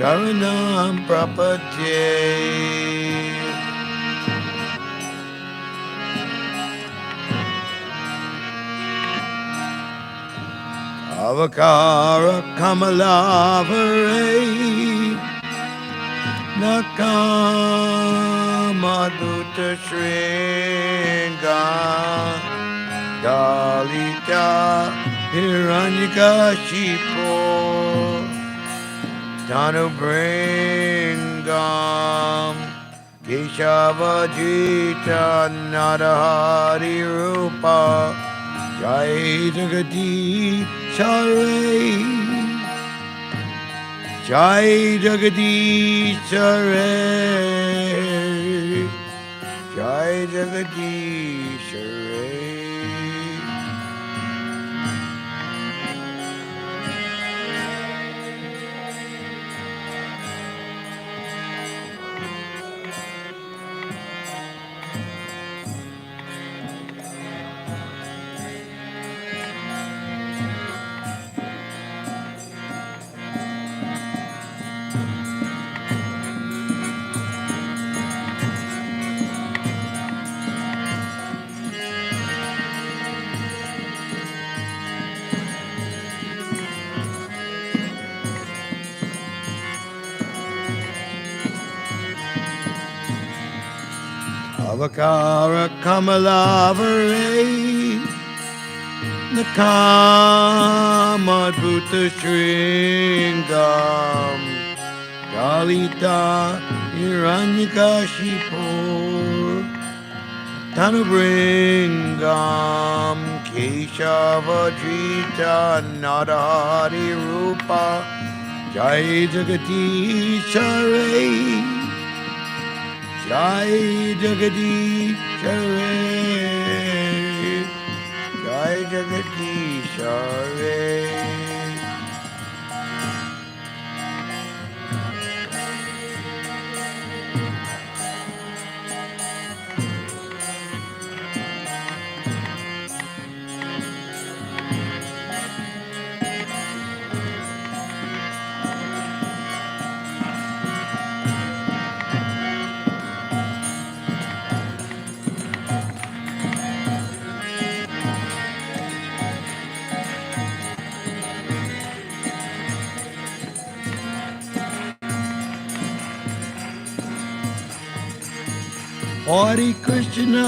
Sharanam Prapate. Avakara Kamalavare Nakamaduta Shringa Dalita Hiranyaka Shipo Tanu Bringam Keshavajita Nadahari Rupa Jai Jagati Sarai Jai Jagati Sarai Jai Jagati Sarai. Avakara Kamalavare Nakamadhuta Shringam Dalita Hiranyakashipo Tanubringam Keshavajita Nadahari Rupa Jai Jagati Sarai Jai Jagati Sarai Jai Jagati Sarai. Hare Krishna,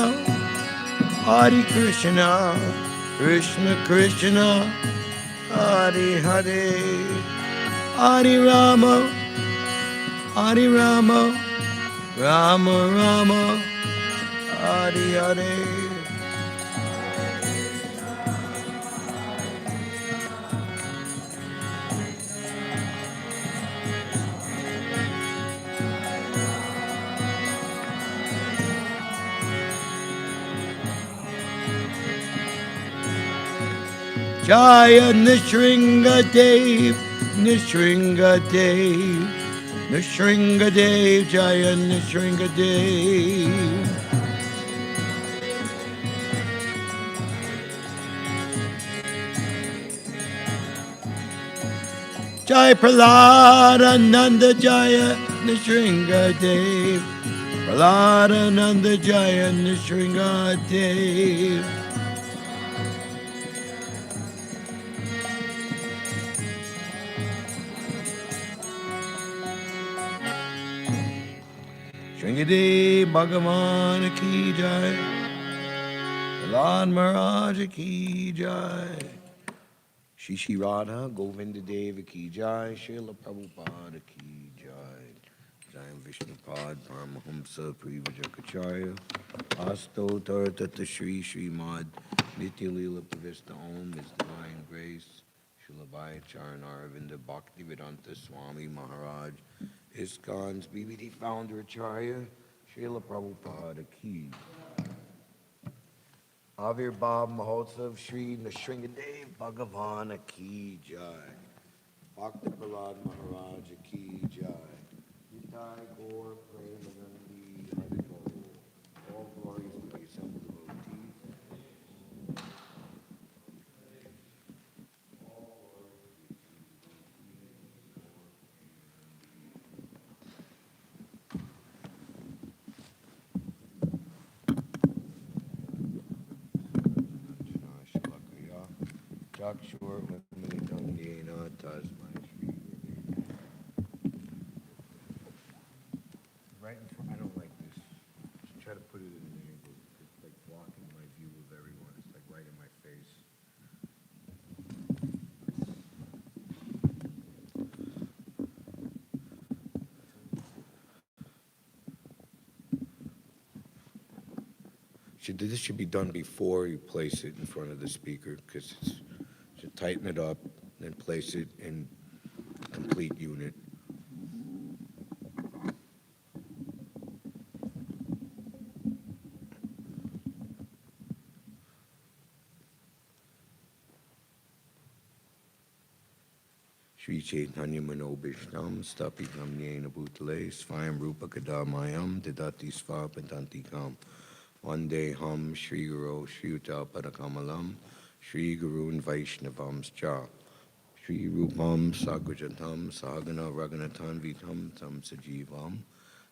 Hare Krishna, Krishna Krishna, Hare Hare, Hare Rama, Hare Rama, Rama Rama, Hare Hare. Jaya Nrsimhadev, Nrsimhadev, Nrsimhadev, Jaya Nrsimhadev. Jai Prahlada Nanda Jaya Nrsimhadev, Prahlada Nanda Jaya Nrsimhadev. Shringade Bhagavan Ki Jai, Prahlad Maharaj Ki Jai, Shri Shri Radha Govinda Deva Ki Jai, Srila Prabhupada Ki Jai, Jayam Vishnupad Paramahamsa Privajakacharya, Asto Taratata Shri Srimad Nitya Leela Pravista Om, His Divine Grace, Srila Bhayacharya Aravinda Bhaktivedanta Swami Maharaj, ISKCON's BBD founder Acharya, Srila Prabhupada Ki. Avirbhav Mahotsav Shri Nrsimhadev Bhagavan Ki Jai. Bhakti Prahlad Maharaj Ki Jai. Nitai Gaur Premanandi Hariko. All glories to the assembled devotees. Chakshur Vamilitam Yena Tasmai Shri Gurave. Right in front, I don't like this. Just try to put it in an angle. It's like blocking my view of everyone. It's like right in my face. This should be done before you place it in front of the speaker, because it's should tighten it up, then place it in complete unit. Shri Chaitanya Manobishtam Stapikam Yena Bhutale Svayam Rupa Kadamayam Didati Svapatantikam Vande Ham Shri Guru Shri Uta Padakamalam Shri Gurun Vaishnavamscha Shri Rupam Sagrajatam Sagana Raganatan Vitam Tam Sajivam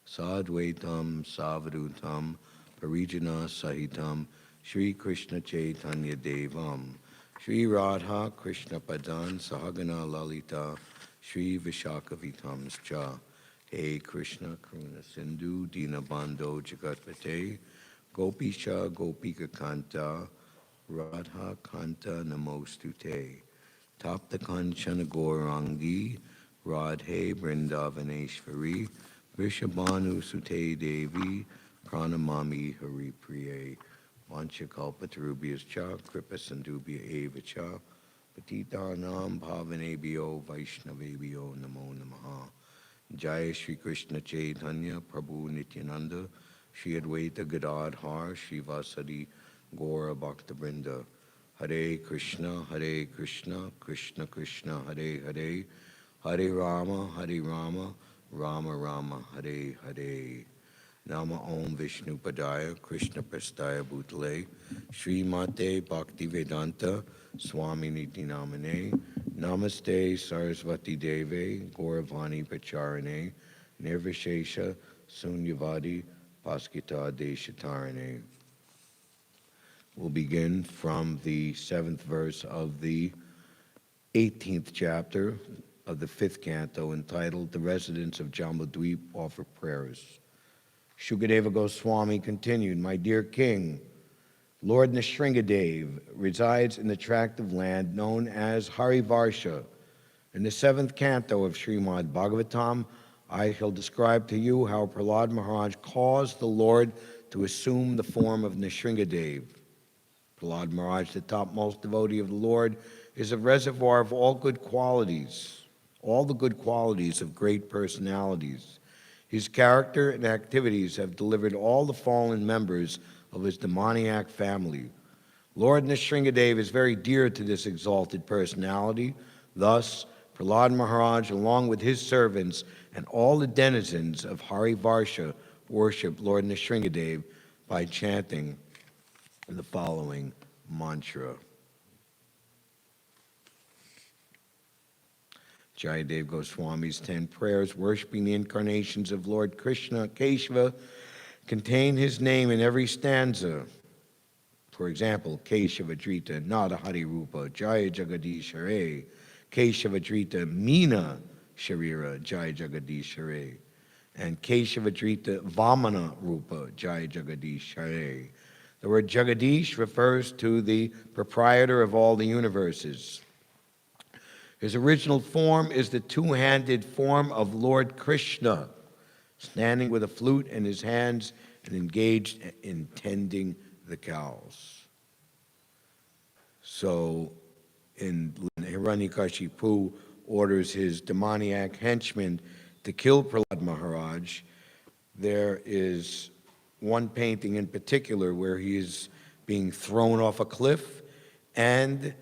Sadvaitam Savadutam Parijana Sahitam Shri Krishna Chaitanya Devam Shri Radha Krishna Padan Sahagana Lalita Shri Vishaka Vitamscha He Krishna Karuna Sindhu Dinabando Jagatpate Gopisha Gopika Kanta Radha Kanta Namostute Tapta Kanchana Gaurangi Radhe Vrindavaneshwari Vishabhanu Sute Devi Pranamami Hari Priye Vanchakalpatarubhyascha Kripa Sandubhya Eva Cha Patitanam Bhavanebhyo Vaishnavebhyo Namo Namaha Jaya Shri Krishna Chaitanya Prabhu Nityananda Shri Advaita Gadadhar Shri Vasadi Gaura Bhaktabrinda Hare Krishna Krishna Krishna Hare Hare Hare Rama Rama Rama Hare Hare Nama Om Vishnu Padaya Krishna Prastaya Bhutale Shri Mate Bhakti Vedanta Swami Niti Namane Namaste Saraswati Deve Gauravani Pacharane Nirvishesha Sunyavadi Paskita Deshatarane. We'll begin from the 7th verse of the 18th chapter of the 5th canto entitled The Residents of Jambudweep Offer Prayers. Shukadeva Goswami continued, My dear king, Lord Nrsimhadeva resides in the tract of land known as Harivarsha. In the 7th canto of Srimad Bhagavatam, I shall describe to you how Prahlad Maharaj caused the Lord to assume the form of Nrsimhadeva. Prahlad Maharaj, the topmost devotee of the Lord, is a reservoir of all good qualities, all the good qualities of great personalities. His character and activities have delivered all the fallen members of his demoniac family. Lord Nrsimhadeva is very dear to this exalted personality. Thus, Prahlad Maharaj, along with his servants and all the denizens of Harivarsha, worship Lord Nrsimhadeva by chanting the following mantra. Jayadev Goswami's 10 prayers worshiping the incarnations of Lord Krishna, Keshava, contain his name in every stanza. For example, Keshava Drita Nada Hari Rupa Jaya Jagadish Hare, Keshava Drita Meena Sharira Jaya Jagadish Hare, and Keshava Drita Vamana Rupa Jaya Jagadish Hare. The word Jagadish refers to the proprietor of all the universes. His original form is the two-handed form of Lord Krishna, standing with a flute in his hands and engaged in tending the cows. So, Hiranyakashipu orders his demoniac henchmen to kill Prahlad Maharaj. There is one painting in particular where he is being thrown off a cliff, and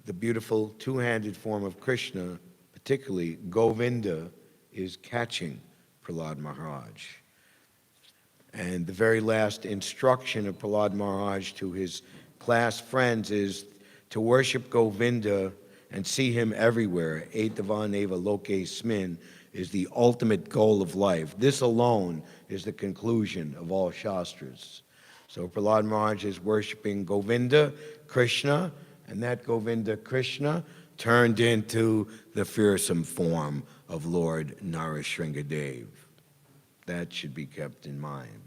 the beautiful two-handed form of Krishna, particularly Govinda, is catching Prahlad Maharaj. And the very last instruction of Prahlad Maharaj to his class friends is to worship Govinda and see him everywhere. Etavan eva loke smin is the ultimate goal of life. This alone is the conclusion of all Shastras. So Prahlad Maharaj is worshiping Govinda, Krishna, And that Govinda Krishna turned into the fearsome form of Lord Nrsimhadeva. That should be kept in mind.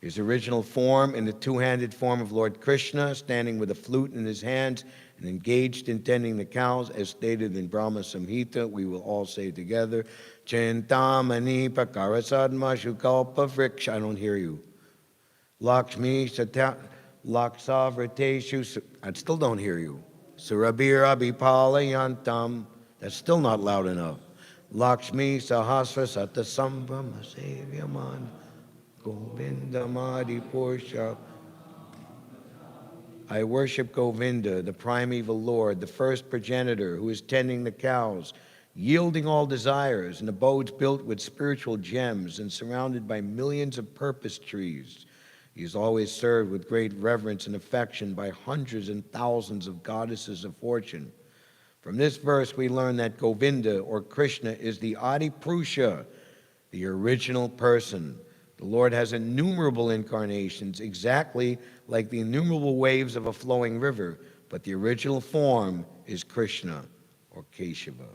His original form in the two-handed form of Lord Krishna, standing with a flute in his hands and engaged in tending the cows, as stated in Brahma Samhita, we will all say together, Chintamani pakarasadma shukalpa vriksha. I don't hear you. Lakshmi sata laksavriteshu. I still don't hear you. Surabir abhipalayantam. That's still not loud enough. Lakshmi sahasra satasambhama sevyaman. Govindamadi Pursha. I worship Govinda, the primeval Lord, the first progenitor who is tending the cows, yielding all desires, in abodes built with spiritual gems and surrounded by millions of purpose trees. He is always served with great reverence and affection by hundreds and thousands of goddesses of fortune. From this verse, we learn that Govinda, or Krishna, is the Adi Purusha, the original person. The Lord has innumerable incarnations, exactly like the innumerable waves of a flowing river, but the original form is Krishna, or Keshava.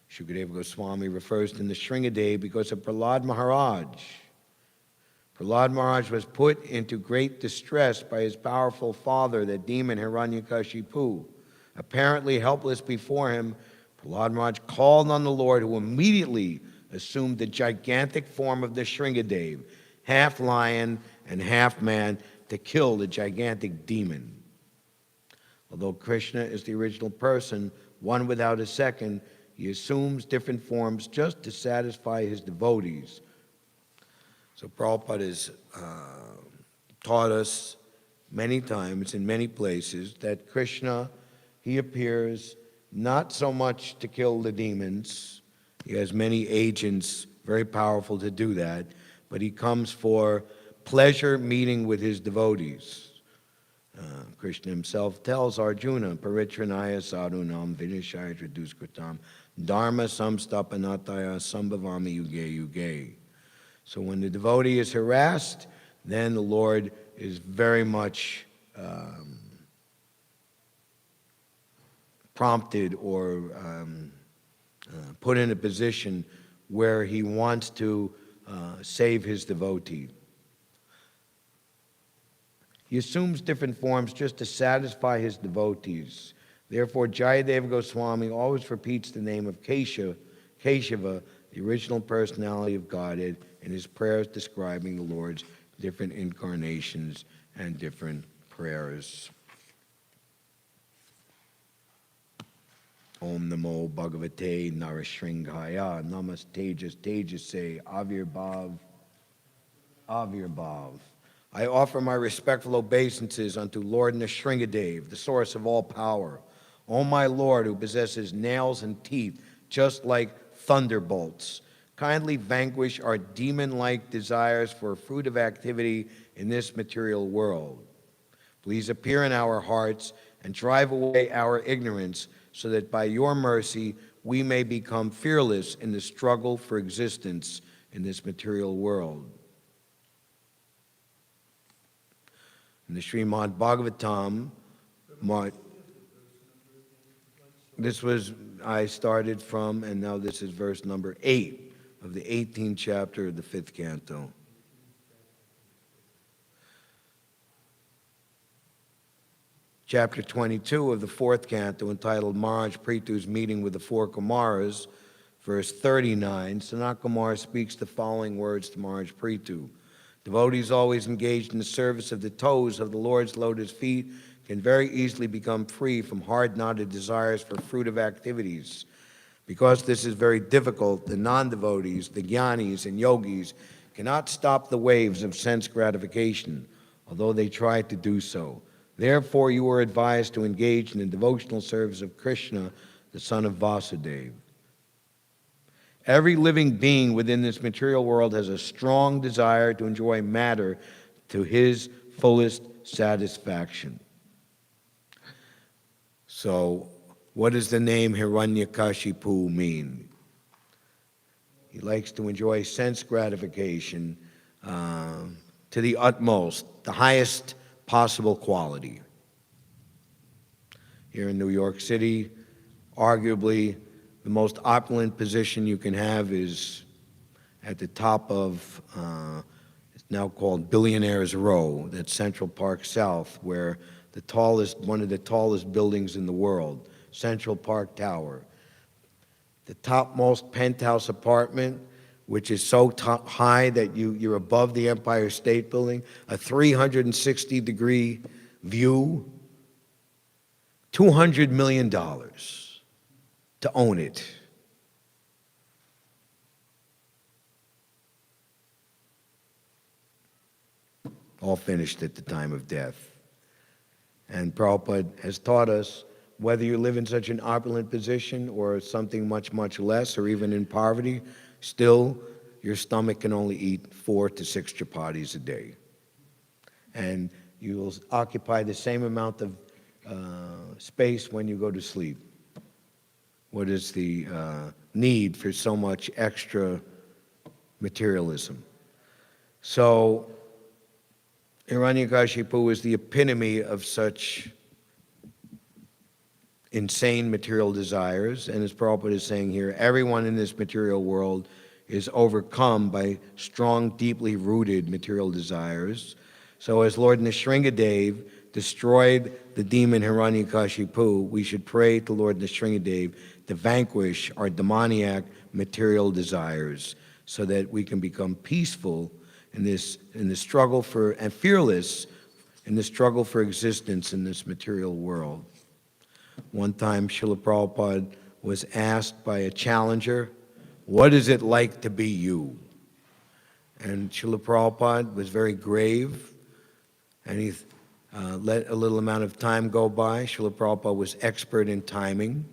Shukadeva Goswami refers to Nrsimhadeva because of Prahlad Maharaj. Prahlad Maharaj was put into great distress by his powerful father, the demon Hiranyakashipu. Apparently helpless before him, Prahlad Maharaj called on the Lord, who immediately assumed the gigantic form of the Nrsimhadeva, half lion and half man, to kill the gigantic demon. Although Krishna is the original person, one without a second, he assumes different forms just to satisfy his devotees. So Prabhupada has taught us many times in many places that Krishna, he appears not so much to kill the demons. He has many agents, very powerful to do that, but he comes for pleasure meeting with his devotees. Krishna himself tells Arjuna, Paritranaya sadhunam vinishaya traduskritam dharma samstapanataya sambhavami yuge yuge. So when the devotee is harassed, then the Lord is very much prompted or put in a position where he wants to save his devotee. He assumes different forms just to satisfy his devotees. Therefore, Jayadeva Goswami always repeats the name of Keshava, the original personality of Godhead, in his prayers describing the Lord's different incarnations and different prayers. Om Namo Bhagavate Nrsimhadeva Namaste Tejase Avirbhav Avirbhav. I offer my respectful obeisances unto Lord Nrsimhadeva, the source of all power. O my Lord, who possesses nails and teeth just like thunderbolts, kindly vanquish our demon-like desires for fruit of activity in this material world. Please appear in our hearts and drive away our ignorance, so that by your mercy we may become fearless in the struggle for existence in this material world. In the Srimad Bhagavatam, this was, I started from, and now this is verse number 8 of the 18th chapter of the 5th canto. Chapter 22 of the 4th canto, entitled Maharaj Prithu's Meeting with the Four Kumaras, verse 39, Sanat Kumar speaks the following words to Maharaj Prithu. Devotees always engaged in the service of the toes of the Lord's lotus feet can very easily become free from hard-knotted desires for fruitive activities. Because this is very difficult, the non-devotees, the jnanis and yogis, cannot stop the waves of sense gratification, although they try to do so. Therefore, you are advised to engage in the devotional service of Krishna, the son of Vasudeva. Every living being within this material world has a strong desire to enjoy matter to his fullest satisfaction. So, what does the name Hiranyakashipu mean? He likes to enjoy sense gratification to to the utmost, the highest possible quality. Here in New York City, arguably the most opulent position you can have is at the top of, it's now called Billionaires Row, that's Central Park South, where one of the tallest buildings in the world, Central Park Tower. The topmost penthouse apartment, which is so high that you're above the Empire State Building, a 360-degree view, $200 million to own it. All finished at the time of death. And Prabhupada has taught us, whether you live in such an opulent position or something much, much less, or even in poverty, still your stomach can only eat 4 to 6 chapatis a day. And you will occupy the same amount of space when you go to sleep. What is the need for so much extra materialism? So Hiranyakashipu is the epitome of such insane material desires, and as Prabhupada is saying here, everyone in this material world is overcome by strong, deeply rooted material desires. So as Lord Nrsimhadeva destroyed the demon Hiranyakashipu, we should pray to Lord Nrsimhadeva to vanquish our demoniac material desires so that we can become peaceful in this struggle for, and fearless in the struggle for existence in this material world. One time, Srila Prabhupada was asked by a challenger, "What is it like to be you?" And Srila Prabhupada was very grave, and he let a little amount of time go by. Srila Prabhupada was expert in timing,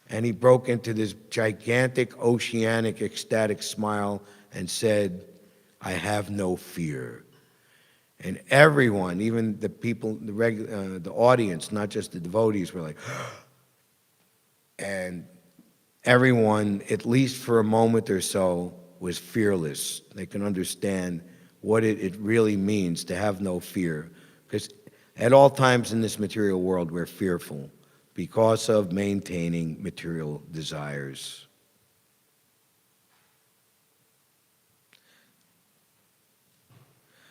and he broke into this gigantic, oceanic, ecstatic smile and said, "I have no fear." And everyone, even the people, the audience, not just the devotees, were like, and everyone, at least for a moment or so, was fearless. They can understand what it really means to have no fear. Because at all times in this material world, we're fearful because of maintaining material desires.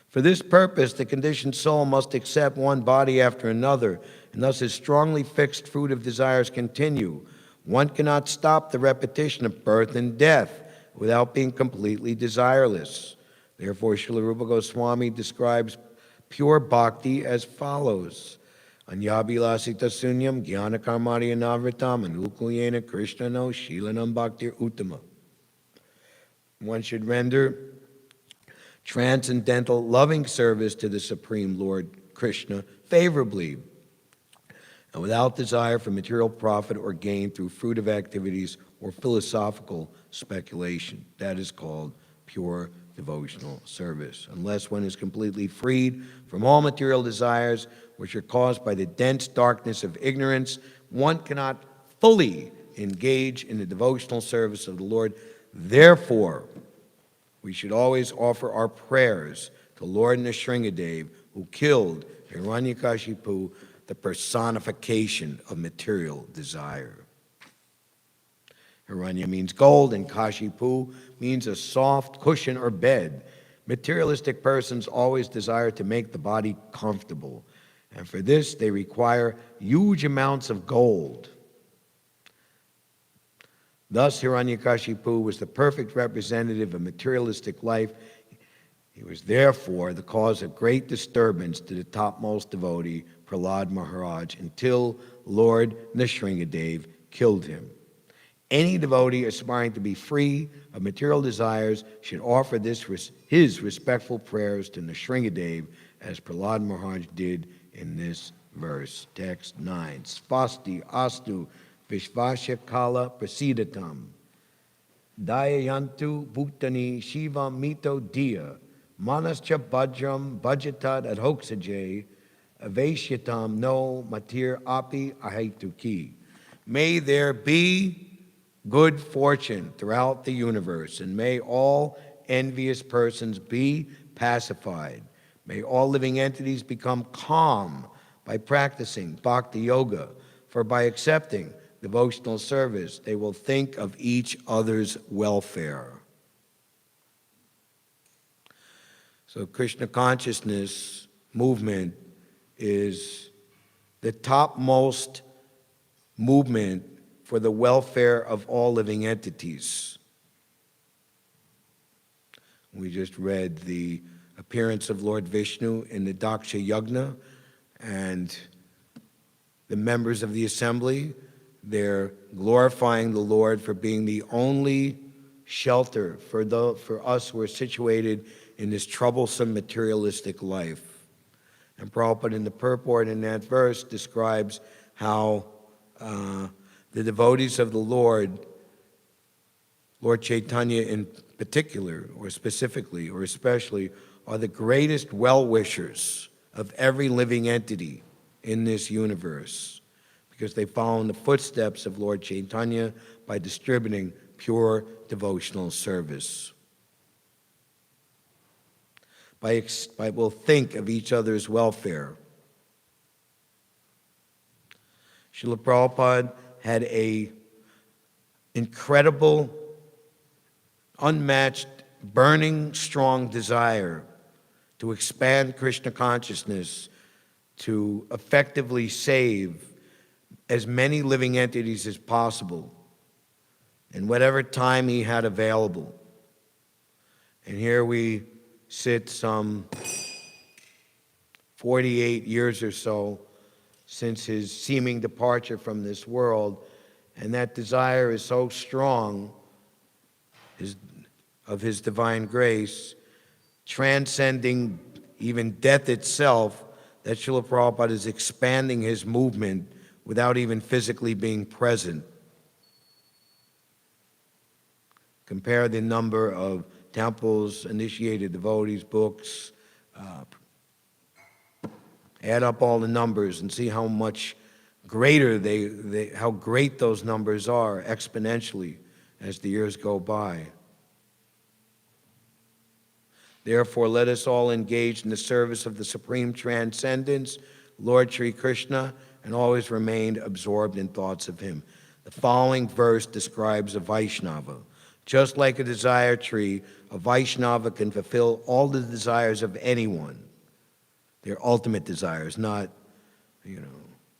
For this purpose, the conditioned soul must accept one body after another, and thus his strongly fixed fruit of desires continue. One cannot stop the repetition of birth and death without being completely desireless. Therefore, Srila Rupa Goswami describes pure bhakti as follows. Anyabhilasita sunyam jnana karmarya navritam anukulyena krishnano shilanam bhaktir uttama. One should render transcendental loving service to the Supreme Lord Krishna favorably and without desire for material profit or gain through fruitive activities or philosophical speculation. That is called pure devotional service. Unless one is completely freed from all material desires which are caused by the dense darkness of ignorance, one cannot fully engage in the devotional service of the Lord. Therefore, we should always offer our prayers to Lord Nrsimhadeva, who killed Hiranyakashipu, the personification of material desire. Hiranya means gold, and Kashipu means a soft cushion or bed. Materialistic persons always desire to make the body comfortable, and for this they require huge amounts of gold. Thus, Hiranyakashipu was the perfect representative of materialistic life. He was therefore the cause of great disturbance to the topmost devotee, Prahlad Maharaj, until Lord Nrsimhadeva killed him. Any devotee aspiring to be free of material desires should offer his respectful prayers to Nrsimhadeva, as Prahlad Maharaj did in this verse. Text 9. Svasti astu Vishvasya kala prasidatam Dayayantu bhutani shiva mito diya manascha bhajram bhajatad adhoksajay aveshyatam no matir api ahetuki. May there be good fortune throughout the universe, and may all envious persons be pacified. May all living entities become calm by practicing bhakti yoga, for by accepting devotional service, they will think of each other's welfare. So Krishna consciousness movement is the topmost movement for the welfare of all living entities. We just read the appearance of Lord Vishnu in the Daksha Yagna, and the members of the assembly, they're glorifying the Lord for being the only shelter for us who are situated in this troublesome materialistic life. And Prabhupada in the purport in that verse describes how the devotees of the Lord Chaitanya in particular, or specifically, or especially, are the greatest well-wishers of every living entity in this universe, because they follow in the footsteps of Lord Chaitanya by distributing pure devotional service. Will think of each other's welfare. Srila Prabhupada had a incredible, unmatched, burning, strong desire to expand Krishna consciousness to effectively save as many living entities as possible in whatever time he had available. And here we sit some 48 years or so since his seeming departure from this world, and that desire is so strong of his divine grace, transcending even death itself, that Srila Prabhupada is expanding his movement without even physically being present. Compare the number of temples, initiated devotees, books, add up all the numbers and see how much greater how great those numbers are exponentially as the years go by. Therefore, let us all engage in the service of the Supreme Transcendence, Lord Sri Krishna, and always remain absorbed in thoughts of him. The following verse describes a Vaishnava. Just like a desire tree, a Vaishnava can fulfill all the desires of anyone. Their ultimate desires, not,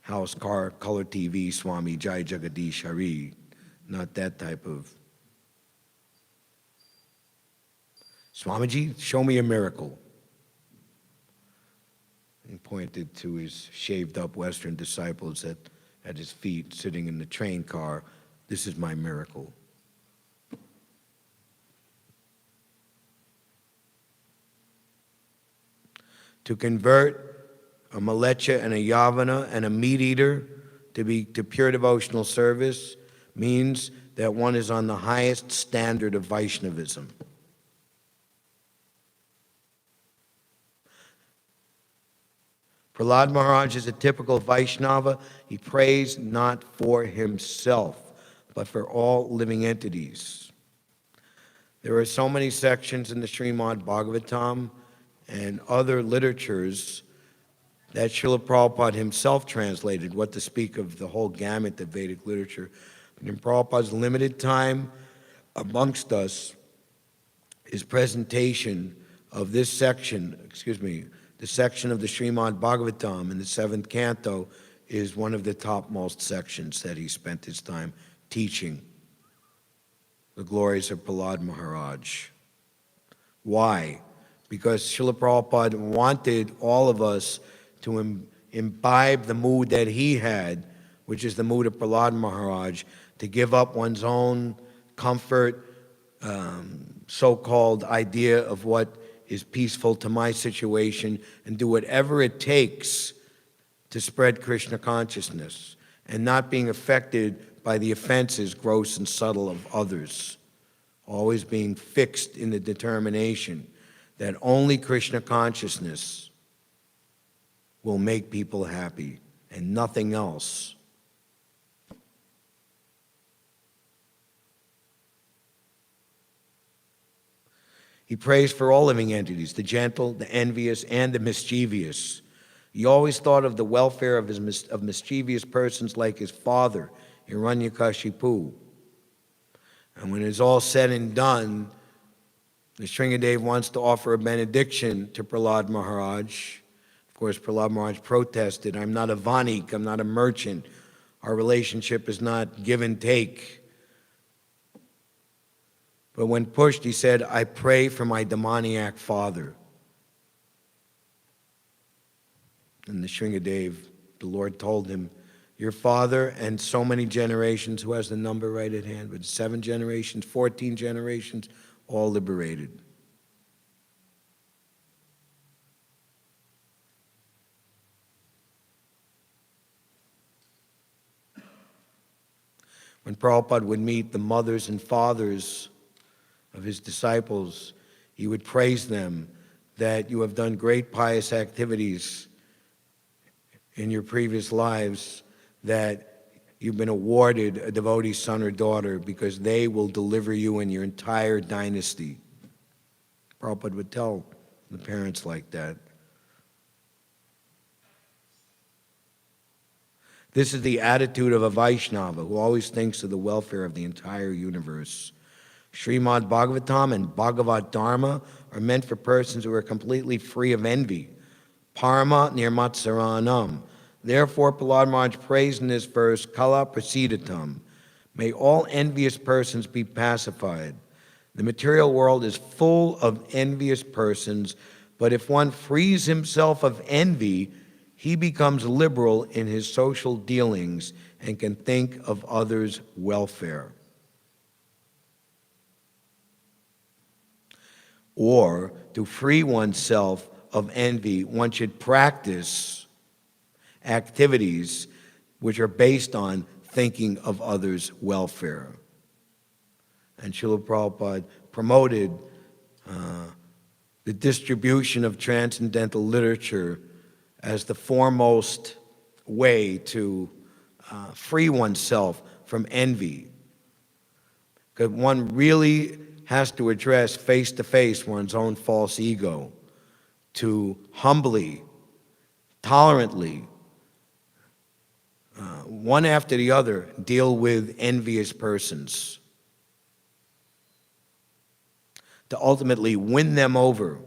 house, car, color TV, Swami Jai Jagadish Hari, not that type of. Swamiji, show me a miracle. He pointed to his shaved-up Western disciples at his feet, sitting in the train car. This is my miracle. To convert a malecha and a yavana and a meat-eater to pure devotional service means that one is on the highest standard of Vaishnavism. Prahlad Maharaj is a typical Vaishnava. He prays not for himself, but for all living entities. There are so many sections in the Srimad Bhagavatam and other literatures that Srila Prabhupada himself translated, what to speak of the whole gamut of Vedic literature. But in Prabhupada's limited time amongst us, his presentation of this section, the section of the Srimad Bhagavatam in the 7th canto is one of the topmost sections that he spent his time teaching the glories of Prahlad Maharaj. Why? Because Srila Prabhupada wanted all of us to imbibe the mood that he had, which is the mood of Prahlad Maharaj, to give up one's own comfort, so-called idea of what is peaceful to my situation, and do whatever it takes to spread Krishna consciousness, and not being affected by the offenses, gross and subtle, of others. Always being fixed in the determination that only Krishna consciousness will make people happy, and nothing else. He prays for all living entities, the gentle, the envious, and the mischievous. He always thought of the welfare of mischievous persons like his father, Hiranyakashipu. And when it's all said and done, Nrsimhadeva wants to offer a benediction to Prahlad Maharaj. Of course, Prahlad Maharaj protested, "I'm not a vanik, I'm not a merchant. Our relationship is not give and take." But when pushed, he said, "I pray for my demoniac father." And Nrsimhadeva, the Lord told him, "Your father and so many generations," who has the number right at hand, but 7 generations, 14 generations, all liberated. When Prabhupada would meet the mothers and fathers of his disciples, he would praise them that you have done great pious activities in your previous lives, that you've been awarded a devotee son or daughter because they will deliver you and your entire dynasty. Prabhupada would tell the parents like that. This is the attitude of a Vaishnava who always thinks of the welfare of the entire universe. Srimad Bhagavatam and Bhagavad Dharma are meant for persons who are completely free of envy. Parama nirmatsaranam. Therefore, Prahlad Maharaj prays in this verse, Kala prasidatam. May all envious persons be pacified. The material world is full of envious persons, but if one frees himself of envy, he becomes liberal in his social dealings and can think of others' welfare. Or, to free oneself of envy, one should practice activities which are based on thinking of others' welfare. And Srila Prabhupada promoted the distribution of transcendental literature as the foremost way to free oneself from envy. Because one really has to address face-to-face one's own false ego, to humbly, tolerantly, one after the other, deal with envious persons, to ultimately win them over,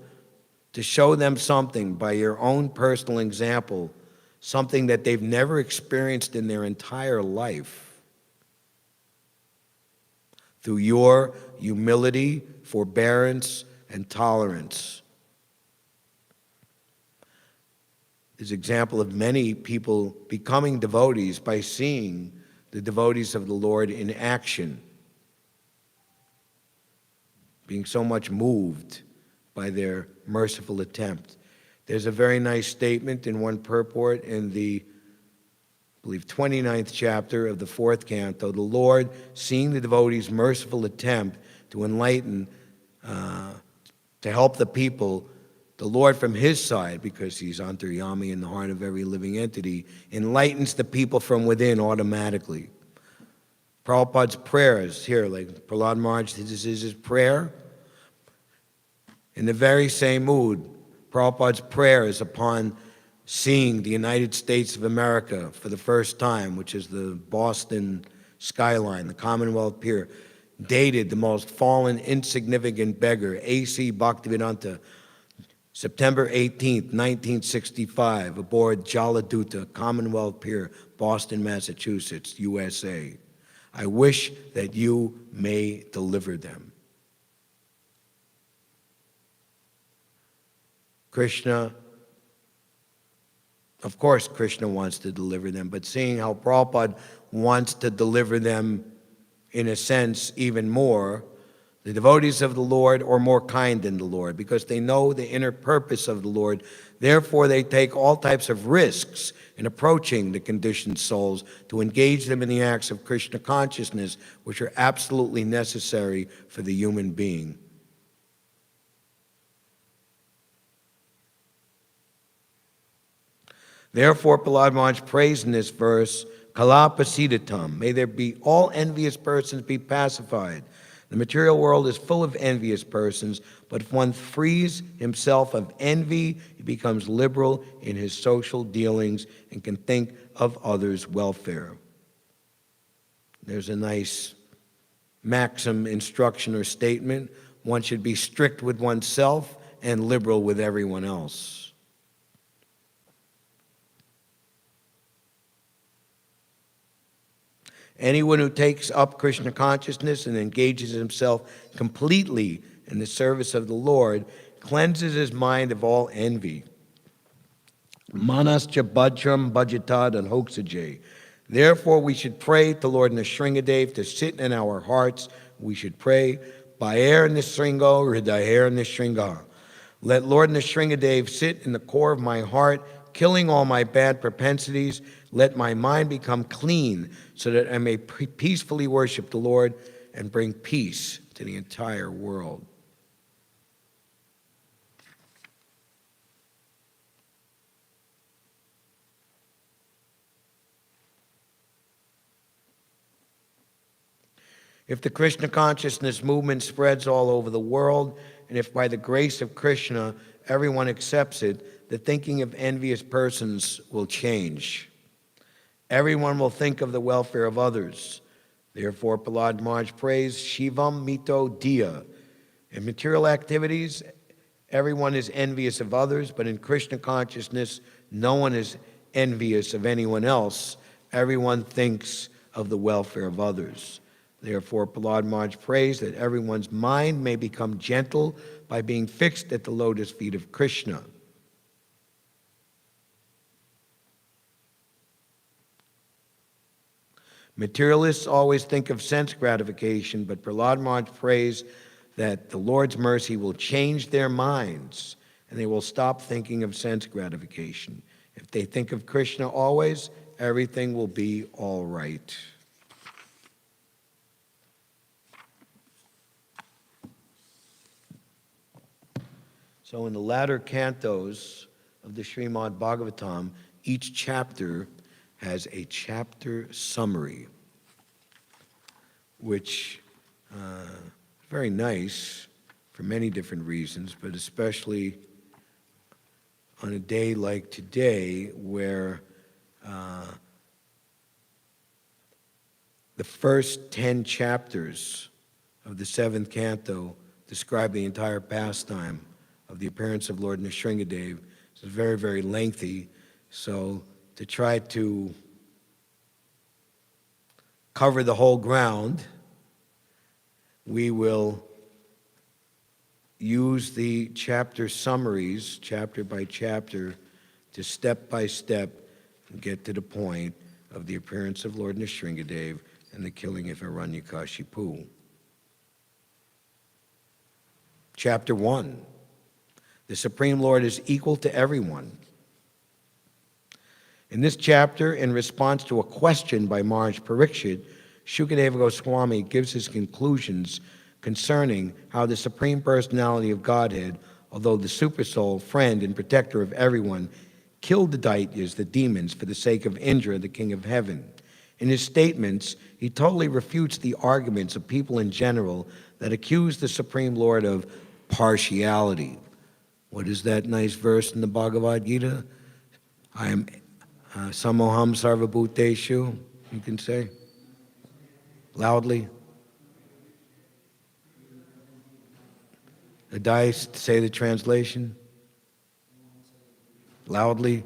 to show them something by your own personal example, something that they've never experienced in their entire life. Through your humility, forbearance, and tolerance. There's an example of many people becoming devotees by seeing the devotees of the Lord in action, being so much moved by their merciful attempt. There's a very nice statement in one purport in the, I believe, 29th chapter of the 4th canto. The Lord, seeing the devotee's merciful attempt to enlighten, to help the people, the Lord from his side, because he's antaryami in the heart of every living entity, enlightens the people from within automatically. Prabhupada's prayers here, like Prahlad Maharaj, this is his prayer. In the very same mood, Prabhupada's prayers upon seeing the United States of America for the first time, which is the Boston skyline, the Commonwealth Pier, dated the most fallen, insignificant beggar, A.C. Bhaktivedanta, September 18th, 1965, aboard Jaladuta, Commonwealth Pier, Boston, Massachusetts, USA. I wish that you may deliver them. Krishna, of course Krishna wants to deliver them, but seeing how Prabhupada wants to deliver them in a sense even more, the devotees of the Lord are more kind than the Lord because they know the inner purpose of the Lord. Therefore, they take all types of risks in approaching the conditioned souls to engage them in the acts of Krishna consciousness, which are absolutely necessary for the human being. Therefore, Prahlad Maharaj prays in this verse, Kala Pasidatam, may there be all envious persons be pacified. The material world is full of envious persons, but if one frees himself of envy, he becomes liberal in his social dealings and can think of others' welfare. There's a nice maxim, instruction, or statement. One should be strict with oneself and liberal with everyone else. Anyone who takes up Krishna consciousness and engages himself completely in the service of the Lord cleanses his mind of all envy. Manascha bhajram bhajatad and hoksajay. Therefore, we should pray to Lord Nrsimhadeva to sit in our hearts. We should pray, Bhair Nrsingo Hridayer Nrsinga. Let Lord Nrsimhadeva sit in the core of my heart, killing all my bad propensities. Let my mind become clean so that I may peacefully worship the Lord and bring peace to the entire world. If the Krishna consciousness movement spreads all over the world, and if by the grace of Krishna everyone accepts it, the thinking of envious persons will change. Everyone will think of the welfare of others. Therefore, Prahlad Maharaj prays, Shivam mito diya. In material activities, everyone is envious of others, but in Krishna consciousness, no one is envious of anyone else. Everyone thinks of the welfare of others. Therefore, Prahlad Maharaj prays that everyone's mind may become gentle by being fixed at the lotus feet of Krishna. Materialists always think of sense gratification, but Prahlad Maharaj prays that the Lord's mercy will change their minds and they will stop thinking of sense gratification. If they think of Krishna always, everything will be all right. So in the latter cantos of the Srimad Bhagavatam, each chapter has a chapter summary, which is very nice for many different reasons, but especially on a day like today where the first 10 chapters of the 7th canto describe the entire pastime of the appearance of Lord Nrsimhadeva. It's very, very lengthy, so to try to cover the whole ground, we will use the chapter summaries, chapter by chapter, to step by step get to the point of the appearance of Lord Nrsimhadeva and the killing of Hiranyakashipu. Chapter 1. The Supreme Lord is equal to everyone. In this chapter, in response to a question by Maharaj Parikshit, Shukadeva Goswami gives his conclusions concerning how the Supreme Personality of Godhead, although the Supersoul, friend and protector of everyone, killed the Daityas, the demons, for the sake of Indra, the king of heaven. In his statements, he totally refutes the arguments of people in general that accuse the Supreme Lord of partiality. What is that nice verse in the Bhagavad Gita? I am samoham sarvabhuteshu, you can say loudly. Adais, say the translation loudly.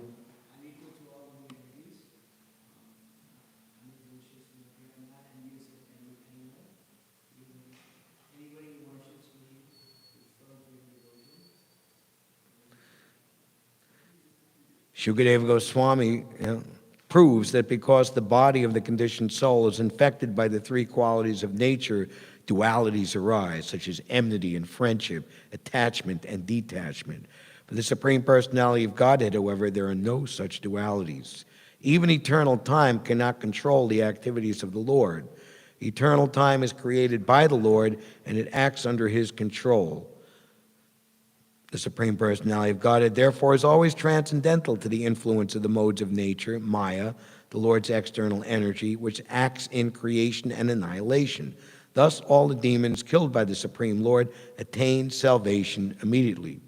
Shukadeva Goswami proves that because the body of the conditioned soul is infected by the three qualities of nature, dualities arise, such as enmity and friendship, attachment and detachment. For the Supreme Personality of Godhead, however, there are no such dualities. Even eternal time cannot control the activities of the Lord. Eternal time is created by the Lord, and it acts under his control. The Supreme Personality of Godhead, therefore, is always transcendental to the influence of the modes of nature, Maya, the Lord's external energy, which acts in creation and annihilation. Thus, all the demons killed by the Supreme Lord attained salvation immediately.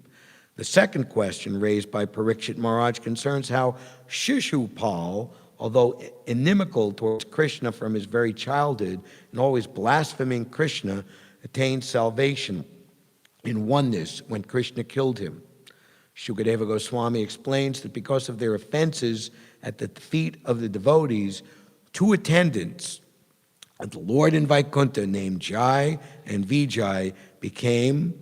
The second question raised by Parikshit Maharaj concerns how Shishupal, although inimical towards Krishna from his very childhood and always blaspheming Krishna, attained salvation in oneness when Krishna killed him. Shukadeva Goswami explains that because of their offenses at the feet of the devotees, two attendants of the Lord in Vaikuntha named Jai and Vijay became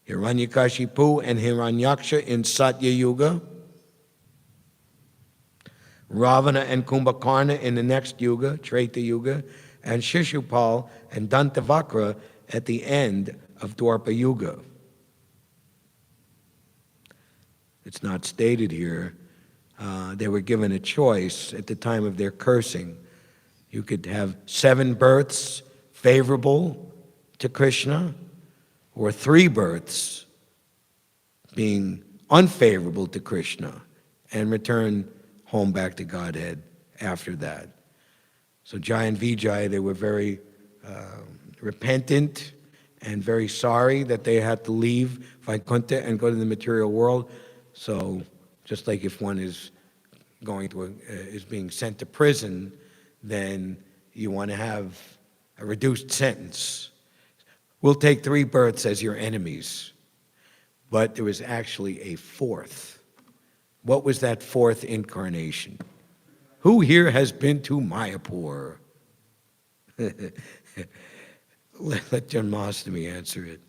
Hiranyakashipu and Hiranyaksha in Satya Yuga, Ravana and Kumbhakarna in the next Yuga, Treta Yuga, and Shishupal and Dantavakra at the end of Dwapara Yuga. It's not stated here. They were given a choice at the time of their cursing. You could have 7 births favorable to Krishna, or 3 births being unfavorable to Krishna, and return home back to Godhead after that. So Jai and Vijay, they were very repentant and very sorry that they had to leave Vaikuntha and go to the material world. So just like if one is going to is being sent to prison, then you want to have a reduced sentence. We'll take 3 births as your enemies. But there was actually a 4th. What was that 4th incarnation? Who here has been to Mayapur? Let Janmashtami answer it.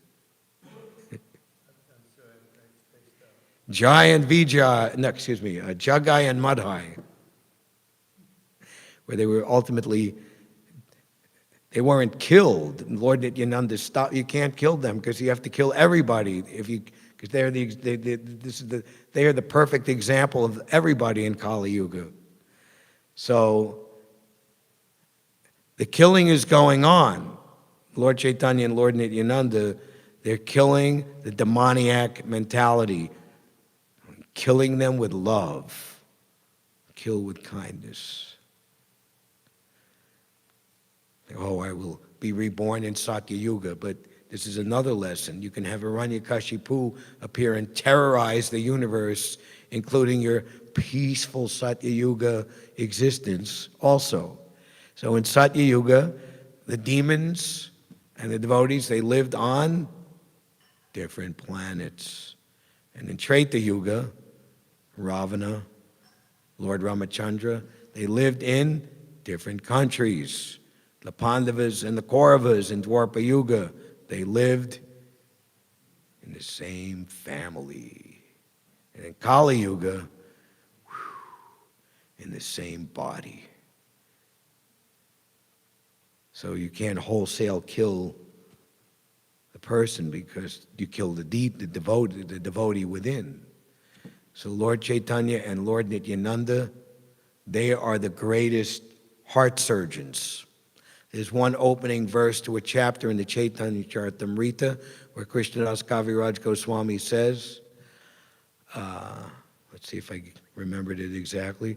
Jai and Vijay, no, excuse me, Jagai and Madhai, where they were ultimately, they weren't killed. Lord Nityananda stopped. You can't kill them because you have to kill everybody because they are the perfect example of everybody in Kali Yuga. So the killing is going on. Lord Chaitanya and Lord Nityananda, they're killing the demoniac mentality, killing them with love, kill with kindness. Oh, I will be reborn in Satya Yuga, but this is another lesson. You can have Hiranyakashipu appear and terrorize the universe, including your peaceful Satya Yuga existence also. So in Satya Yuga, the demons and the devotees, they lived on different planets. And in Treta Yuga, Ravana, Lord Ramachandra, they lived in different countries. The Pandavas and the Kauravas in Dwapara Yuga, they lived in the same family. And in Kali Yuga, in the same body. So you can't wholesale kill the person because you kill the devotee within. So Lord Chaitanya and Lord Nityananda, they are the greatest heart surgeons. There's one opening verse to a chapter in the Chaitanya Charitamrita where Krishnadas Kaviraj Goswami says, let's see if I remembered it exactly.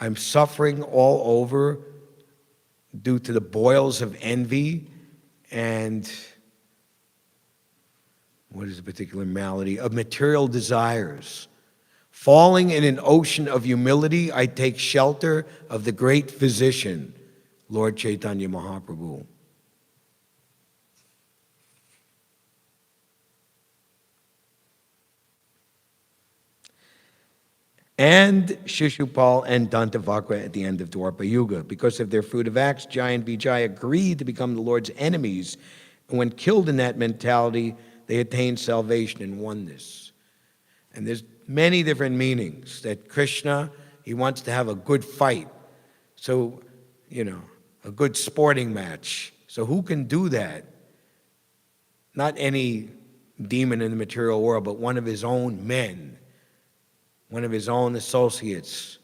I'm suffering all over due to the boils of envy and what is a particular malady? Of material desires. Falling in an ocean of humility, I take shelter of the great physician, Lord Chaitanya Mahaprabhu. And Shishupal and Dantavakra at the end of Dwapara Yuga. Because of their fruit of acts, Jai and Vijay agreed to become the Lord's enemies. And when killed in that mentality, they attained salvation in oneness. And there's many different meanings that Krishna, he wants to have a good fight. So, a good sporting match. So who can do that? Not any demon in the material world, but one of his own men, one of his own associates.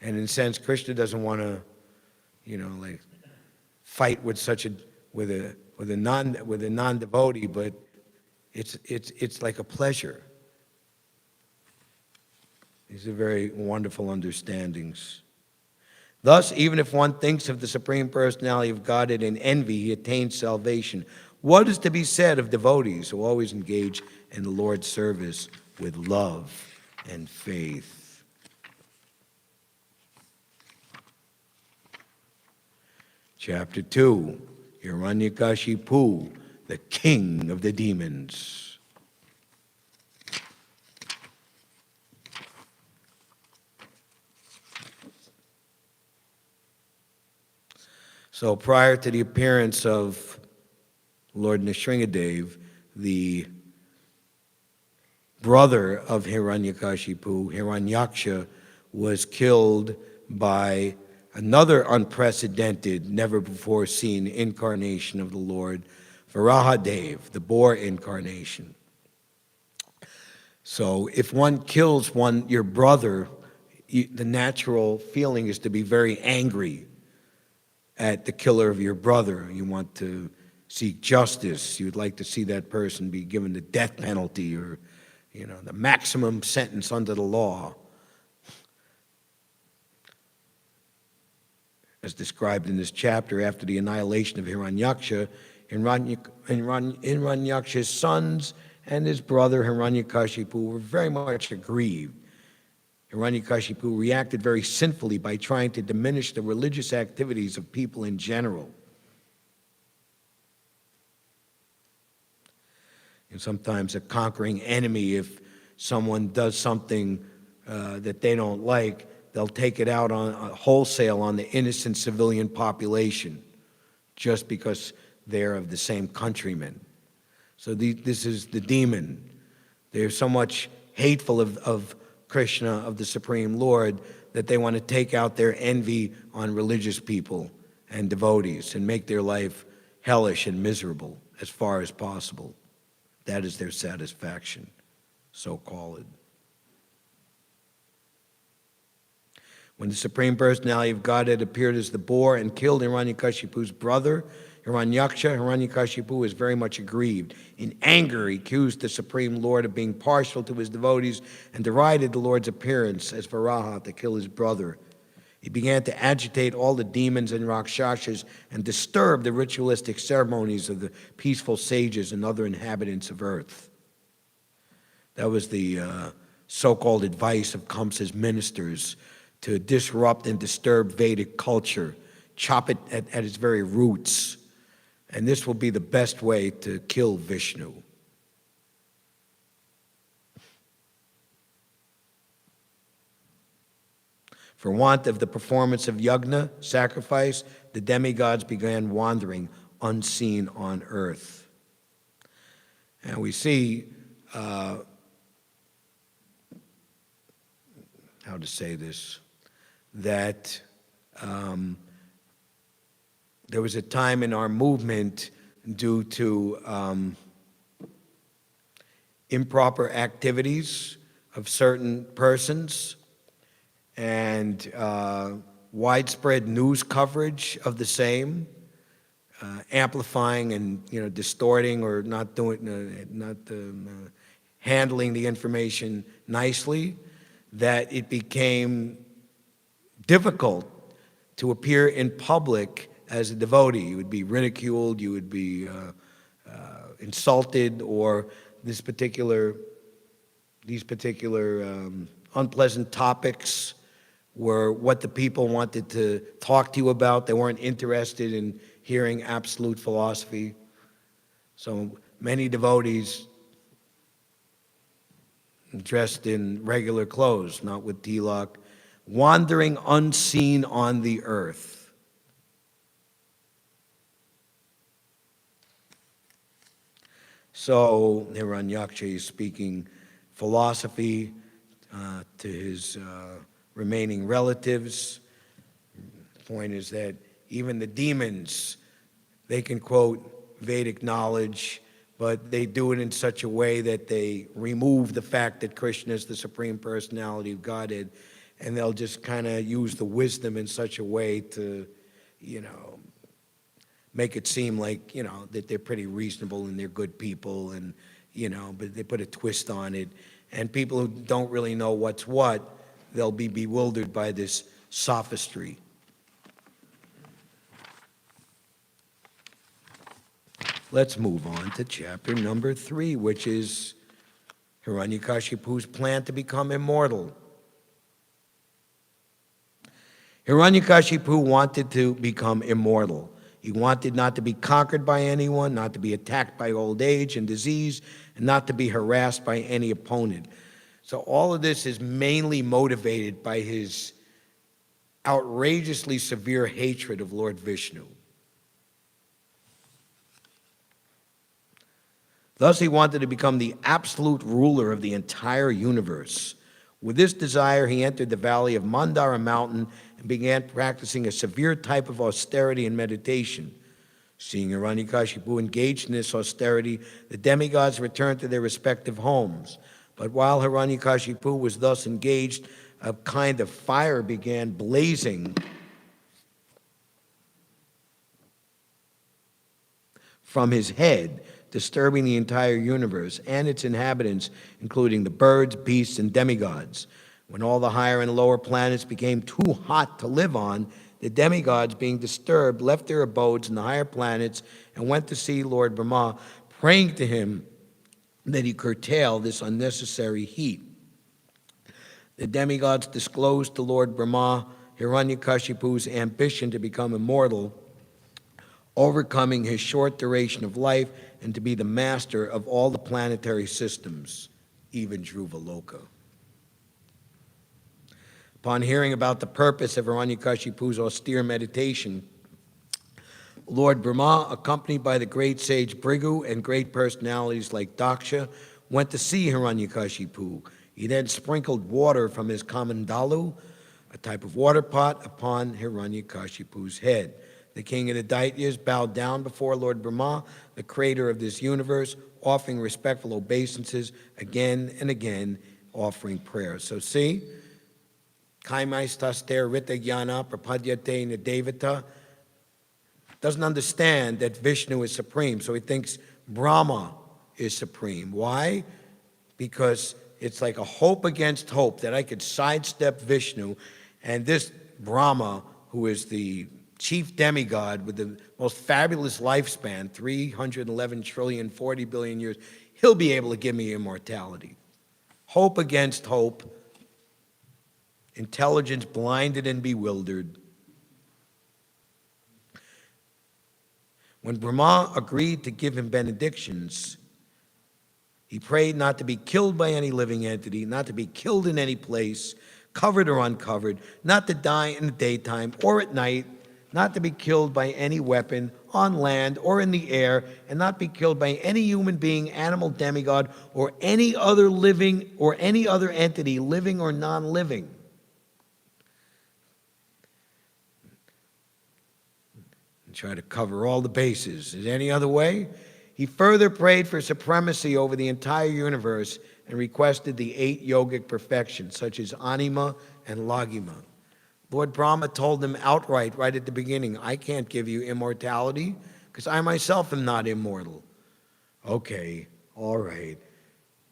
And in a sense, Krishna doesn't want to, fight with a non-devotee, but it's like a pleasure. These are very wonderful understandings. Thus, even if one thinks of the Supreme Personality of Godhead in envy, he attains salvation. What is to be said of devotees who always engage in the Lord's service with love and faith? Chapter 2, Hiranyakashipu, the king of the demons. So prior to the appearance of Lord Nrsimhadeva, the brother of Hiranyakashipu, Hiranyaksha, was killed by another unprecedented, never before seen incarnation of the Lord, Varahadev, the boar incarnation. So if one kills your brother, the natural feeling is to be very angry at the killer of your brother. You want to seek justice. You'd like to see that person be given the death penalty or, the maximum sentence under the law. As described in this chapter, after the annihilation of Hiranyaksha, Hiranyaksha's sons and his brother Hiranyakashipu were very much aggrieved. Hiranyakashipu reacted very sinfully by trying to diminish the religious activities of people in general. And sometimes a conquering enemy, if someone does something that they don't like, they'll take it out on wholesale on the innocent civilian population just because they're of the same countrymen. So this is the demon. They're so much hateful of Krishna, of the Supreme Lord, that they want to take out their envy on religious people and devotees and make their life hellish and miserable as far as possible. That is their satisfaction, so-called. When the Supreme Personality of Godhead appeared as the boar and killed Hiranyakashipu's brother, Hiranyakashipu was very much aggrieved. In anger, he accused the Supreme Lord of being partial to his devotees and derided the Lord's appearance as Varaha to kill his brother. He began to agitate all the demons and Rakshasas and disturb the ritualistic ceremonies of the peaceful sages and other inhabitants of earth. That was the so-called advice of Kamsa's ministers, to disrupt and disturb Vedic culture, chop it at its very roots. And this will be the best way to kill Vishnu. For want of the performance of yajna, sacrifice, the demigods began wandering unseen on earth. And we see, how to say this, that there was a time in our movement due to improper activities of certain persons and widespread news coverage of the same, amplifying and distorting or not handling the information nicely, that it became difficult to appear in public as a devotee. You would be ridiculed, you would be insulted, or these particular unpleasant topics were what the people wanted to talk to you about. They weren't interested in hearing absolute philosophy. So many devotees dressed in regular clothes, not with tilak, wandering unseen on the earth. So Hiranyaksha is speaking philosophy to his remaining relatives. The point is that even the demons, they can quote Vedic knowledge, but they do it in such a way that they remove the fact that Krishna is the Supreme Personality of Godhead, and they'll just kind of use the wisdom in such a way to, make it seem like, that they're pretty reasonable and they're good people, and, but they put a twist on it. And people who don't really know what's what, they'll be bewildered by this sophistry. Let's move on to chapter number 3, which is Hiranyakashipu's plan to become immortal. Hiranyakashipu wanted to become immortal. He wanted not to be conquered by anyone, not to be attacked by old age and disease, and not to be harassed by any opponent. So all of this is mainly motivated by his outrageously severe hatred of Lord Vishnu. Thus, he wanted to become the absolute ruler of the entire universe. With this desire, he entered the valley of Mandara Mountain and began practicing a severe type of austerity and meditation. Seeing Hiranyakashipu engaged in this austerity, the demigods returned to their respective homes. But while Hiranyakashipu was thus engaged, a kind of fire began blazing from his head, disturbing the entire universe and its inhabitants, including the birds, beasts, and demigods. When all the higher and lower planets became too hot to live on, the demigods, being disturbed, left their abodes in the higher planets and went to see Lord Brahma, praying to him that he curtail this unnecessary heat. The demigods disclosed to Lord Brahma Hiranyakashipu's ambition to become immortal, overcoming his short duration of life and to be the master of all the planetary systems, even Dhruvaloka. Upon hearing about the purpose of Hiranyakashipu's austere meditation, Lord Brahma, accompanied by the great sage Bhrigu and great personalities like Daksha, went to see Hiranyakashipu. He then sprinkled water from his kamandalu, a type of water pot, upon Hiranyakashipu's head. The king of the Daityas bowed down before Lord Brahma, the creator of this universe, offering respectful obeisances again and again, offering prayers. So see, Kaimaistaster Rita Jnana Prapadyate Nadevata doesn't understand that Vishnu is supreme, so he thinks Brahma is supreme. Why? Because it's like a hope against hope that I could sidestep Vishnu, and this Brahma, who is the chief demigod with the most fabulous lifespan, 311 trillion, 40 billion years, he'll be able to give me immortality. Hope against hope, intelligence blinded and bewildered. When Brahma agreed to give him benedictions, he prayed not to be killed by any living entity, not to be killed in any place, covered or uncovered, not to die in the daytime or at night, not to be killed by any weapon on land or in the air, and not be killed by any human being, animal, demigod, or any other living or any other entity, living or non-living. And try to cover all the bases. Is there any other way? He further prayed for supremacy over the entire universe and requested the 8 yogic perfections, such as anima and lagima. Lord Brahma told him outright, right at the beginning, I can't give you immortality because I myself am not immortal. Okay, all right,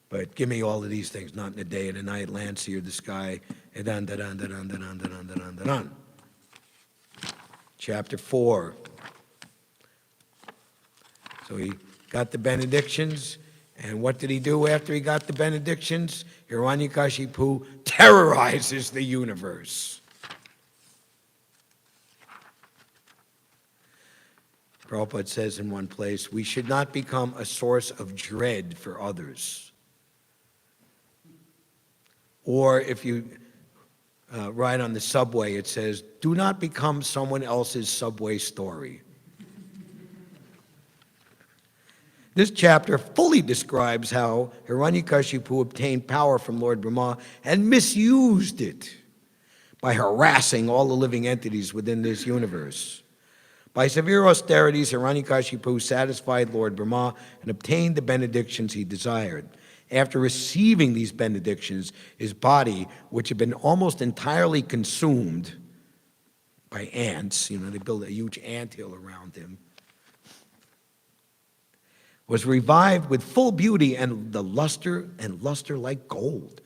but give me all of these things, not in the day and the night, land, sea, or the sky. Chapter 4. So he got the benedictions, and what did he do after he got the benedictions? Hiranyakashipu terrorizes the universe. Prabhupada says in one place, we should not become a source of dread for others. Or if you ride on the subway, it says, do not become someone else's subway story. This chapter fully describes how Hiranyakashipu obtained power from Lord Brahma and misused it by harassing all the living entities within this universe. By severe austerities, Hiranyakashipu satisfied Lord Brahma and obtained the benedictions he desired. After receiving these benedictions, his body, which had been almost entirely consumed by ants, they built a huge anthill around him, was revived with full beauty and luster like gold.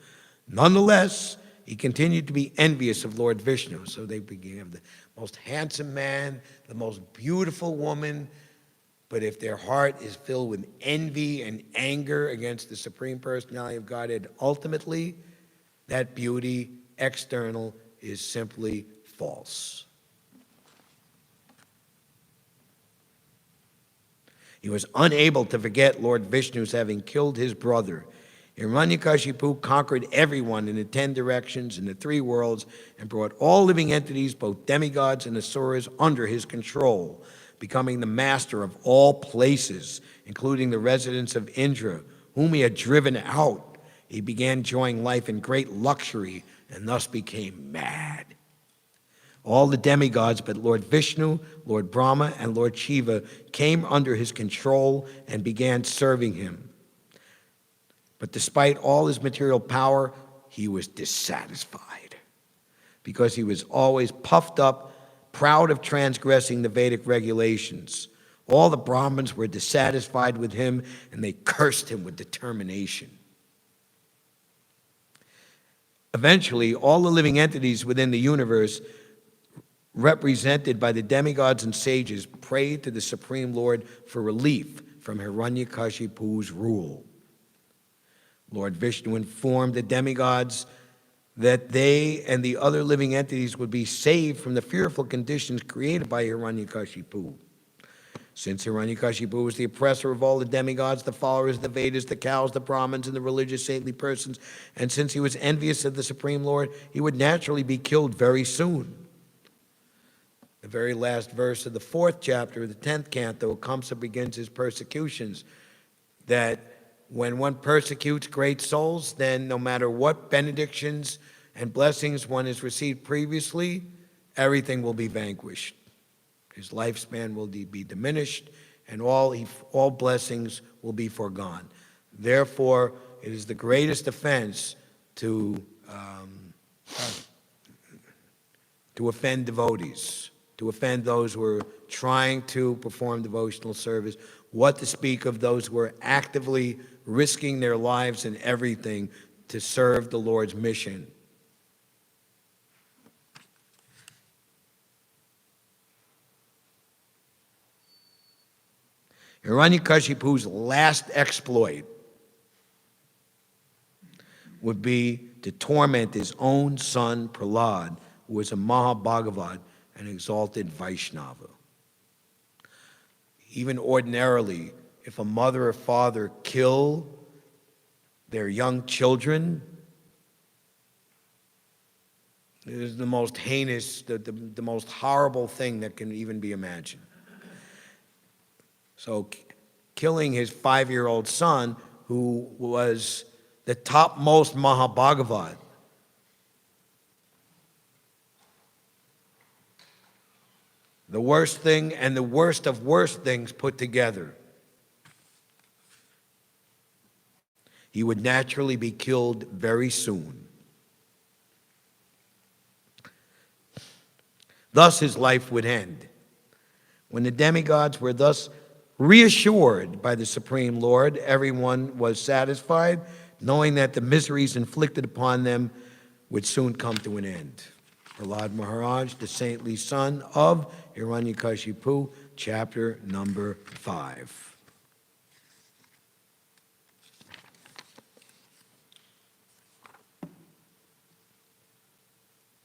Nonetheless, he continued to be envious of Lord Vishnu, so they became the most handsome man, the most beautiful woman, But if their heart is filled with envy and anger against the Supreme Personality of Godhead, ultimately, that beauty, external, is simply false. He was unable to forget Lord Vishnu's having killed his brother. Hiranyakashipu conquered everyone in the 10 directions in the 3 worlds and brought all living entities, both demigods and asuras, under his control, becoming the master of all places, including the residents of Indra, whom he had driven out. He began enjoying life in great luxury and thus became mad. All the demigods but Lord Vishnu, Lord Brahma, and Lord Shiva came under his control and began serving him. But despite all his material power, he was dissatisfied because he was always puffed up, proud of transgressing the Vedic regulations. All the Brahmins were dissatisfied with him, and they cursed him with determination. Eventually, all the living entities within the universe, represented by the demigods and sages, prayed to the Supreme Lord for relief from Hiranyakashipu's rule. Lord Vishnu informed the demigods that they and the other living entities would be saved from the fearful conditions created by Hiranyakashipu. Since Hiranyakashipu was the oppressor of all the demigods, the followers of the Vedas, the cows, the Brahmins, and the religious saintly persons, and since he was envious of the Supreme Lord, he would naturally be killed very soon. The very last verse of the 4th chapter of the 10th canto, Kamsa begins his persecutions, that when one persecutes great souls, then no matter what benedictions and blessings one has received previously, everything will be vanquished. His lifespan will be diminished, and all blessings will be foregone. Therefore, it is the greatest offense to offend devotees, to offend those who are trying to perform devotional service. What to speak of those who are actively risking their lives and everything to serve the Lord's mission. Hiranyakashipu's last exploit would be to torment his own son, Prahlad, who was a Mahabhagavat, an exalted Vaishnava. Even ordinarily, if a mother or father kill their young children, it is the most heinous, the most horrible thing that can even be imagined. So killing his 5-year-old son, who was the topmost Mahabhagavat, the worst thing and the worst of worst things put together. He would naturally be killed very soon. Thus his life would end. When the demigods were thus reassured by the Supreme Lord, everyone was satisfied, knowing that the miseries inflicted upon them would soon come to an end. Prahlad Maharaj, the saintly son of Hiranyakashipu, chapter number 5.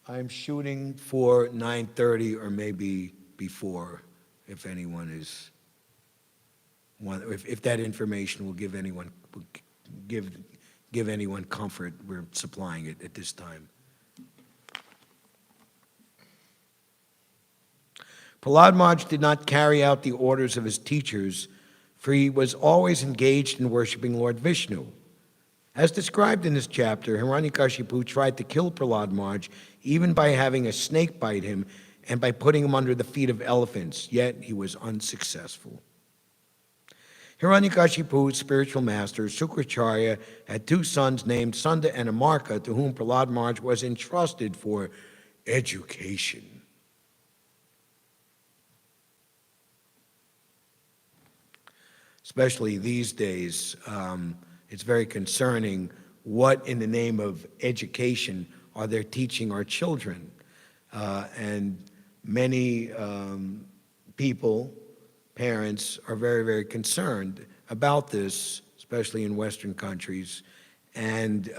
I'm shooting for 9:30 or maybe before, if anyone is, if that information will give anyone comfort. We're supplying it at this time. Prahlad Maharaj did not carry out the orders of his teachers, for he was always engaged in worshiping Lord Vishnu. As described in this chapter, Hiranyakashipu tried to kill Prahlad Maharaj even by having a snake bite him and by putting him under the feet of elephants, yet he was unsuccessful. Hiranyakashipu's spiritual master, Sukracharya, had 2 sons named Sunda and Amarka, to whom Prahlad Maharaj was entrusted for education. Especially these days, it's very concerning what in the name of education are they teaching our children. And many people parents are very, very concerned about this, especially in Western countries. And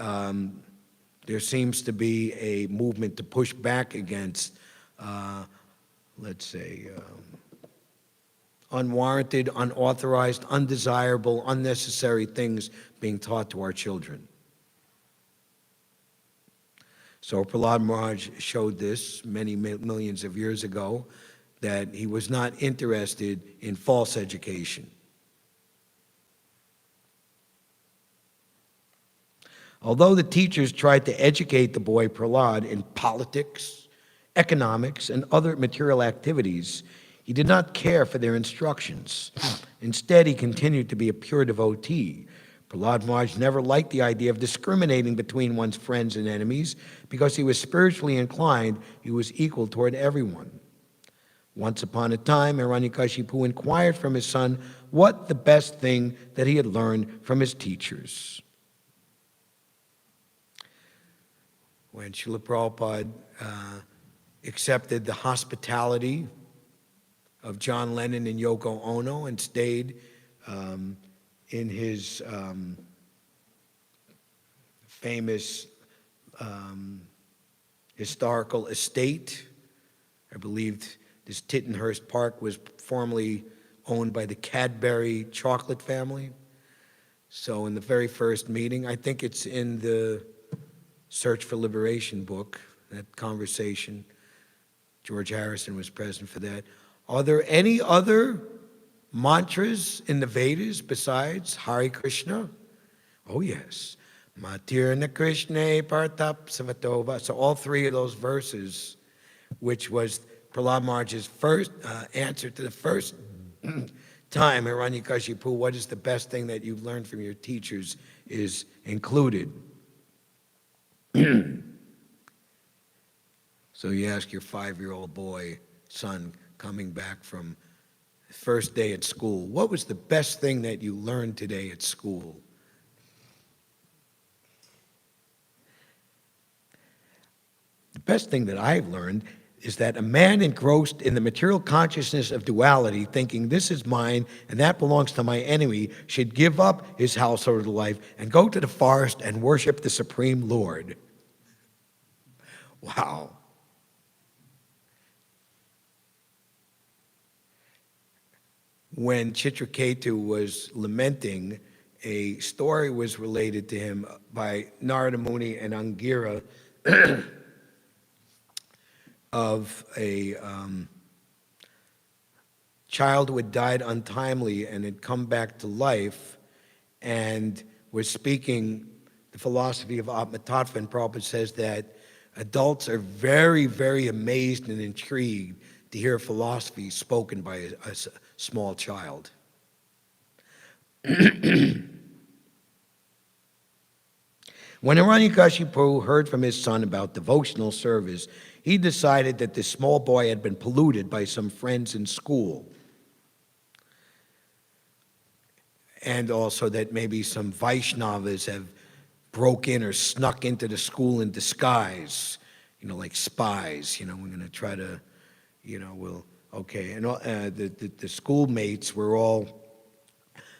there seems to be a movement to push back against, let's say, unwarranted, unauthorized, undesirable, unnecessary things being taught to our children. So Prahlad Maharaj showed this many millions of years ago, that he was not interested in false education. Although the teachers tried to educate the boy Prahlad in politics, economics, and other material activities, he did not care for their instructions. Instead, he continued to be a pure devotee. Prahlad Maharaj never liked the idea of discriminating between one's friends and enemies. Because he was spiritually inclined, he was equal toward everyone. Once upon a time, Hiranyakashipu inquired from his son what the best thing that he had learned from his teachers. When Srila Prabhupada accepted the hospitality of John Lennon and Yoko Ono and stayed in his famous historical estate. I believe this Tittenhurst Park was formerly owned by the Cadbury chocolate family. So in the very first meeting, I think it's in the Search for Liberation book, that conversation, George Harrison was present for that. Are there any other mantras in the Vedas besides Hare Krishna? Oh yes. Matirna Krishna Partap Savatova. So all three of those verses, which was Prahlad Maharaj's first answer to the first time, Hiranyakashipu, what is the best thing that you've learned from your teachers, is included. So you ask your 5-year-old boy, son, coming back from the first day at school, what was the best thing that you learned today at school? The best thing that I've learned is that a man engrossed in the material consciousness of duality, thinking this is mine and that belongs to my enemy, should give up his household life and go to the forest and worship the Supreme Lord. Wow. When Chitraketu was lamenting, a story was related to him by Narada Muni and Angira of a child who had died untimely and had come back to life and was speaking the philosophy of Atma Tattva, and Prabhupada says that adults are very, very amazed and intrigued to hear philosophy spoken by a small child. When Hiranyakashipu heard from his son about devotional service, he decided that this small boy had been polluted by some friends in school. And also that maybe some Vaishnavas have broke in or snuck into the school in disguise, like spies. We're going to try to, okay. And the schoolmates were all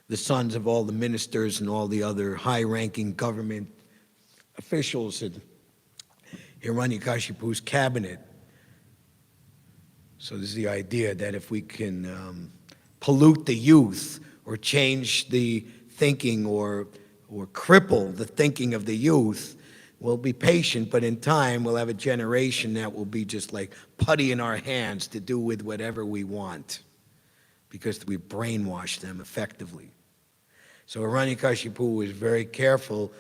the sons of all the ministers and all the other high-ranking government officials in Hiranyakashipu's cabinet. So this is the idea that if we can pollute the youth or change the thinking or cripple the thinking of the youth, we'll be patient, but in time we'll have a generation that will be just like putty in our hands to do with whatever we want because we brainwash them effectively. So Hiranyakashipu was very careful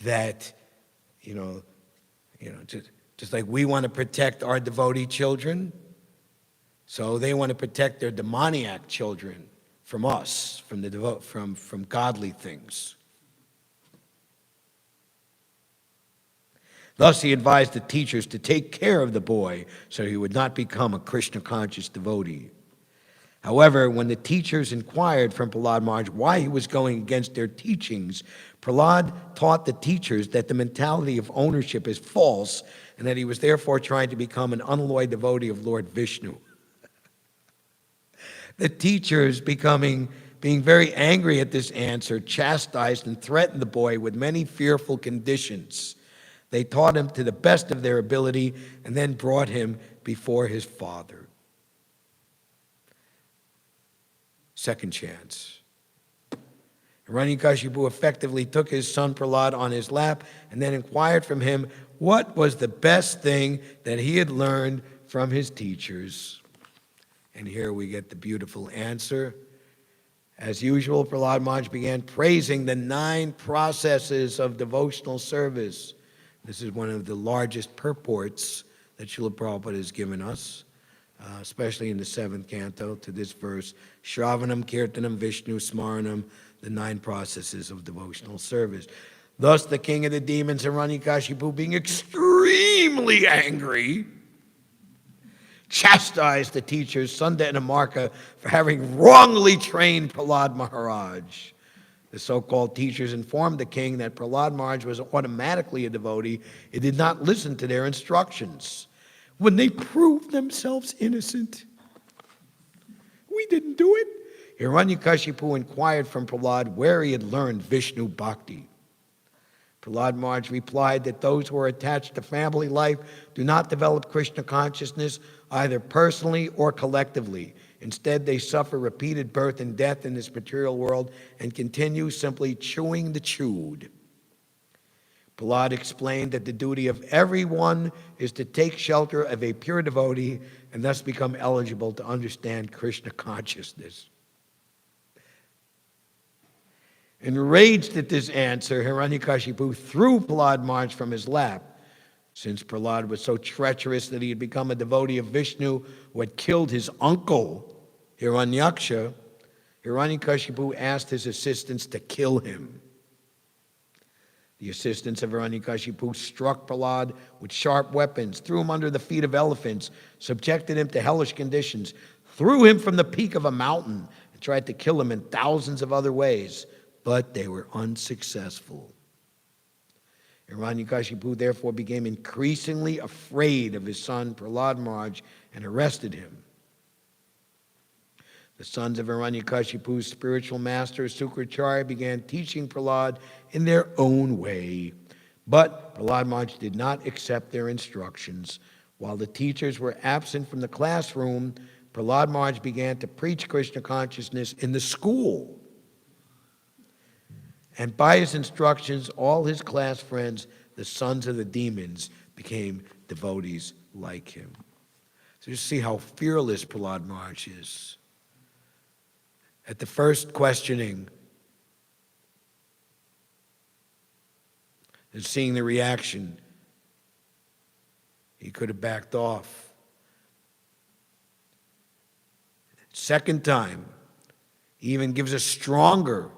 that, just like we want to protect our devotee children, so they want to protect their demoniac children from us, from godly things. Thus, he advised the teachers to take care of the boy so he would not become a Krishna-conscious devotee. However, when the teachers inquired from Prahlad Maharaj why he was going against their teachings, Prahlad taught the teachers that the mentality of ownership is false and that he was therefore trying to become an unalloyed devotee of Lord Vishnu. The teachers, being very angry at this answer, chastised and threatened the boy with many fearful conditions. They taught him to the best of their ability and then brought him before his father. Second chance. Hiranyakashipu effectively took his son Prahlad on his lap and then inquired from him what was the best thing that he had learned from his teachers. And here we get the beautiful answer. As usual, Prahlad Maharaj began praising the 9 processes of devotional service. This is one of the largest purports that Srila Prabhupada has given us, especially in the 7th canto to this verse, Shravanam, Kirtanam, Vishnu, Smaranam, the 9 processes of devotional service. Thus the king of the demons, Hiranyakashipu, being extremely angry, chastised the teachers, Sunda and Amarka, for having wrongly trained Prahlad Maharaj. The so-called teachers informed the king that Prahlad Maharaj was automatically a devotee. He did not listen to their instructions. When they proved themselves innocent, we didn't do it. Hiranyakashipu inquired from Prahlad where he had learned Vishnu Bhakti. Prahlad Maharaj replied that those who are attached to family life do not develop Krishna consciousness either personally or collectively. Instead, they suffer repeated birth and death in this material world and continue simply chewing the chewed. Prahlad explained that the duty of everyone is to take shelter of a pure devotee and thus become eligible to understand Krishna consciousness. Enraged at this answer, Hiranyakashipu threw Prahlad Maharaj from his lap. Since Prahlad was so treacherous that he had become a devotee of Vishnu who had killed his uncle, Hiranyaksha, Hiranyakashipu asked his assistants to kill him. The assistants of Hiranyakashipu struck Prahlad with sharp weapons, threw him under the feet of elephants, subjected him to hellish conditions, threw him from the peak of a mountain, and tried to kill him in thousands of other ways, but they were unsuccessful. Hiranyakashipu therefore became increasingly afraid of his son Prahlad Maharaj and arrested him. The sons of Hiranyakashipu's spiritual master, Sukracharya, began teaching Prahlad in their own way. But Prahlad Maharaj did not accept their instructions. While the teachers were absent from the classroom, Prahlad Maharaj began to preach Krishna consciousness in the school. And by his instructions, all his class friends, the sons of the demons, became devotees like him. So you see how fearless Prahlad Maharaj is. At the first questioning, and seeing the reaction, he could have backed off. Second time, he even gives a stronger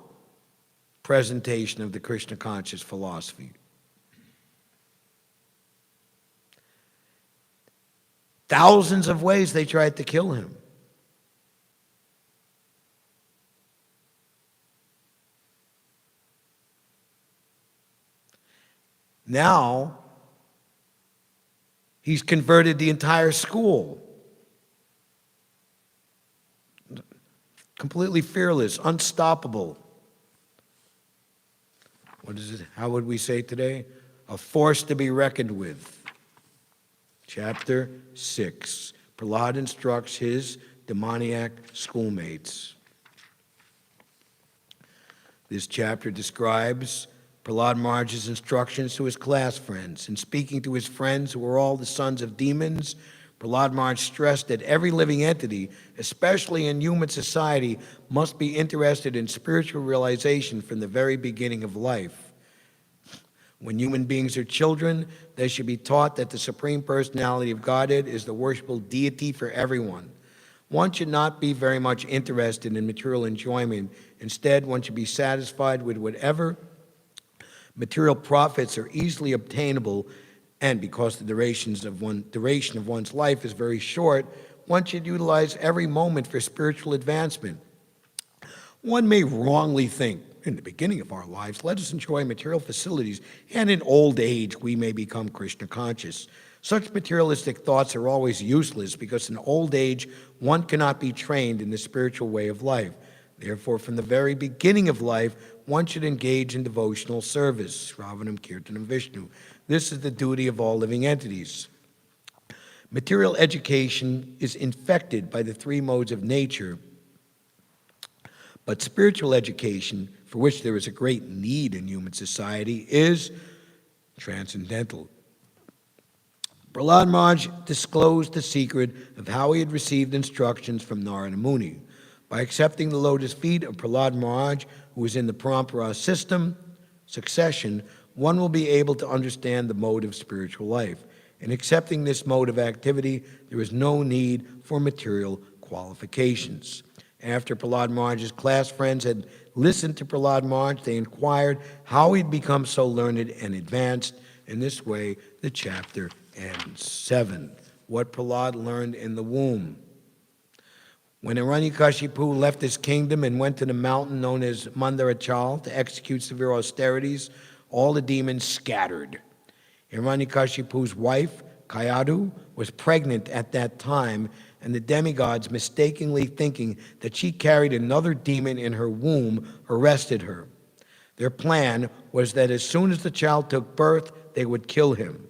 presentation of the Krishna conscious philosophy. Thousands of ways they tried to kill him. Now, he's converted the entire school. Completely fearless, unstoppable. What is it? How would we say today? A force to be reckoned with. Chapter 6. Prahlad instructs his demoniac schoolmates. This chapter describes Prahlad Maharaj's instructions to his class friends. In speaking to his friends, who were all the sons of demons, Prahlad Maharaj stressed that every living entity, especially in human society, must be interested in spiritual realization from the very beginning of life. When human beings are children, they should be taught that the Supreme Personality of Godhead is the worshipful deity for everyone. One should not be very much interested in material enjoyment. Instead, one should be satisfied with whatever material profits are easily obtainable, and because the duration of one's life is very short, one should utilize every moment for spiritual advancement. One may wrongly think, in the beginning of our lives, let us enjoy material facilities, and in old age we may become Krishna conscious. Such materialistic thoughts are always useless because in old age one cannot be trained in the spiritual way of life. Therefore, from the very beginning of life, one should engage in devotional service, Shravanam, Kirtanam, Vishnu. This is the duty of all living entities. Material education is infected by the three modes of nature, but spiritual education, for which there is a great need in human society, is transcendental. Prahlad Maharaj disclosed the secret of how he had received instructions from Narada Muni. By accepting the lotus feet of Prahlad Maharaj, who was in the Parampara system, succession, one will be able to understand the mode of spiritual life. In accepting this mode of activity, there is no need for material qualifications. After Prahlad Maharaj's class friends had listened to Prahlad Maharaj, they inquired how he'd become so learned and advanced. In this way, the chapter ends. 7. What Prahlad learned in the womb. When Hiranyakashipu left his kingdom and went to the mountain known as Mandarachal to execute severe austerities, all the demons scattered. Hiranyakashipu's wife, Kayadu, was pregnant at that time, and the demigods, mistakenly thinking that she carried another demon in her womb, arrested her. Their plan was that as soon as the child took birth, they would kill him.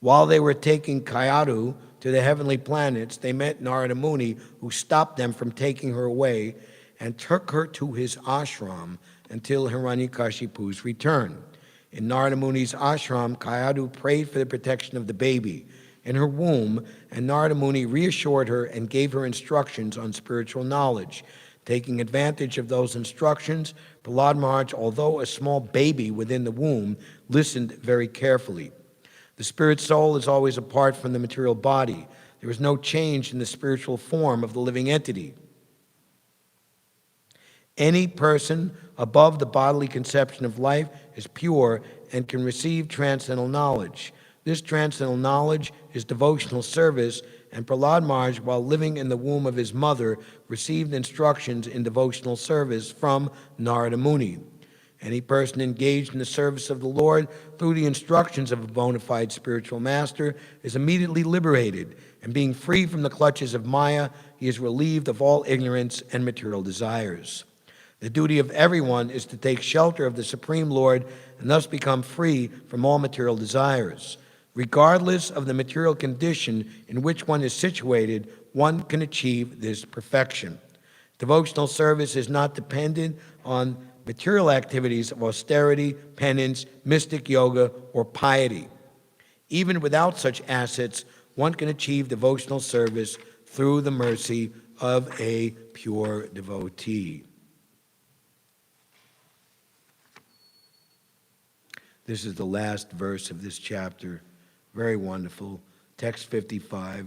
While they were taking Kayadu to the heavenly planets, they met Narada Muni, who stopped them from taking her away and took her to his ashram until Hiranyakashipu's return. In Narada Muni's ashram, Kayadu prayed for the protection of the baby in her womb, and Narada Muni reassured her and gave her instructions on spiritual knowledge. Taking advantage of those instructions, Prahlad Maharaj, although a small baby within the womb, listened very carefully. The spirit soul is always apart from the material body. There is no change in the spiritual form of the living entity. Any person above the bodily conception of life is pure and can receive transcendental knowledge. This transcendental knowledge is devotional service, and Prahlad Maharaj, while living in the womb of his mother, received instructions in devotional service from Narada Muni. Any person engaged in the service of the Lord through the instructions of a bona fide spiritual master is immediately liberated, and being free from the clutches of Maya, he is relieved of all ignorance and material desires. The duty of everyone is to take shelter of the Supreme Lord and thus become free from all material desires. Regardless of the material condition in which one is situated, one can achieve this perfection. Devotional service is not dependent on material activities of austerity, penance, mystic yoga, or piety. Even without such assets, one can achieve devotional service through the mercy of a pure devotee. This is the last verse of this chapter. Very wonderful. Text 55.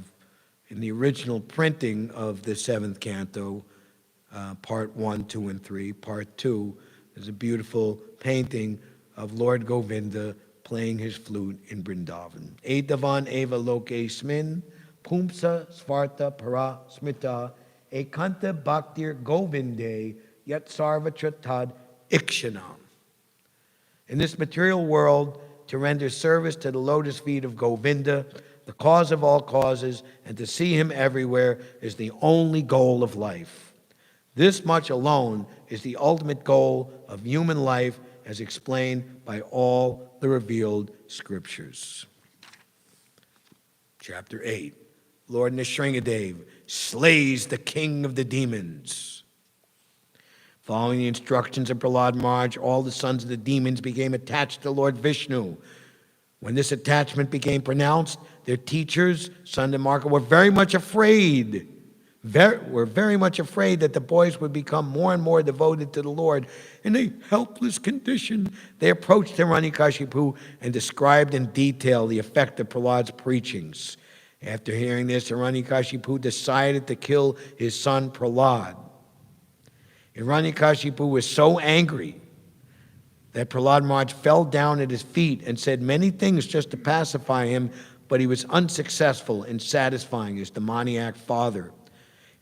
In the original printing of the 7th canto, part 1, 2, and 3, part 2, there's a beautiful painting of Lord Govinda playing his flute in Vrindavan. Etavan eva lokesmin, pumsa svarta para smita, ekanta bhaktir govinde, yat sarvatra tad ikshanam. In this material world, to render service to the lotus feet of Govinda, the cause of all causes, and to see him everywhere is the only goal of life. This much alone is the ultimate goal of human life, as explained by all the revealed scriptures. Chapter 8. Lord Nrsimhadeva slays the king of the demons. Following the instructions of Prahlad Maharaj, all the sons of the demons became attached to Lord Vishnu. When this attachment became pronounced, their teachers, Sandamarka, were very much afraid that the boys would become more and more devoted to the Lord. In a helpless condition, they approached Hiranyakashipu and described in detail the effect of Prahlad's preachings. After hearing this, Hiranyakashipu decided to kill his son Prahlad. Hiranyakashipu was so angry that Prahlad Maharaj fell down at his feet and said many things just to pacify him, but he was unsuccessful in satisfying his demoniac father.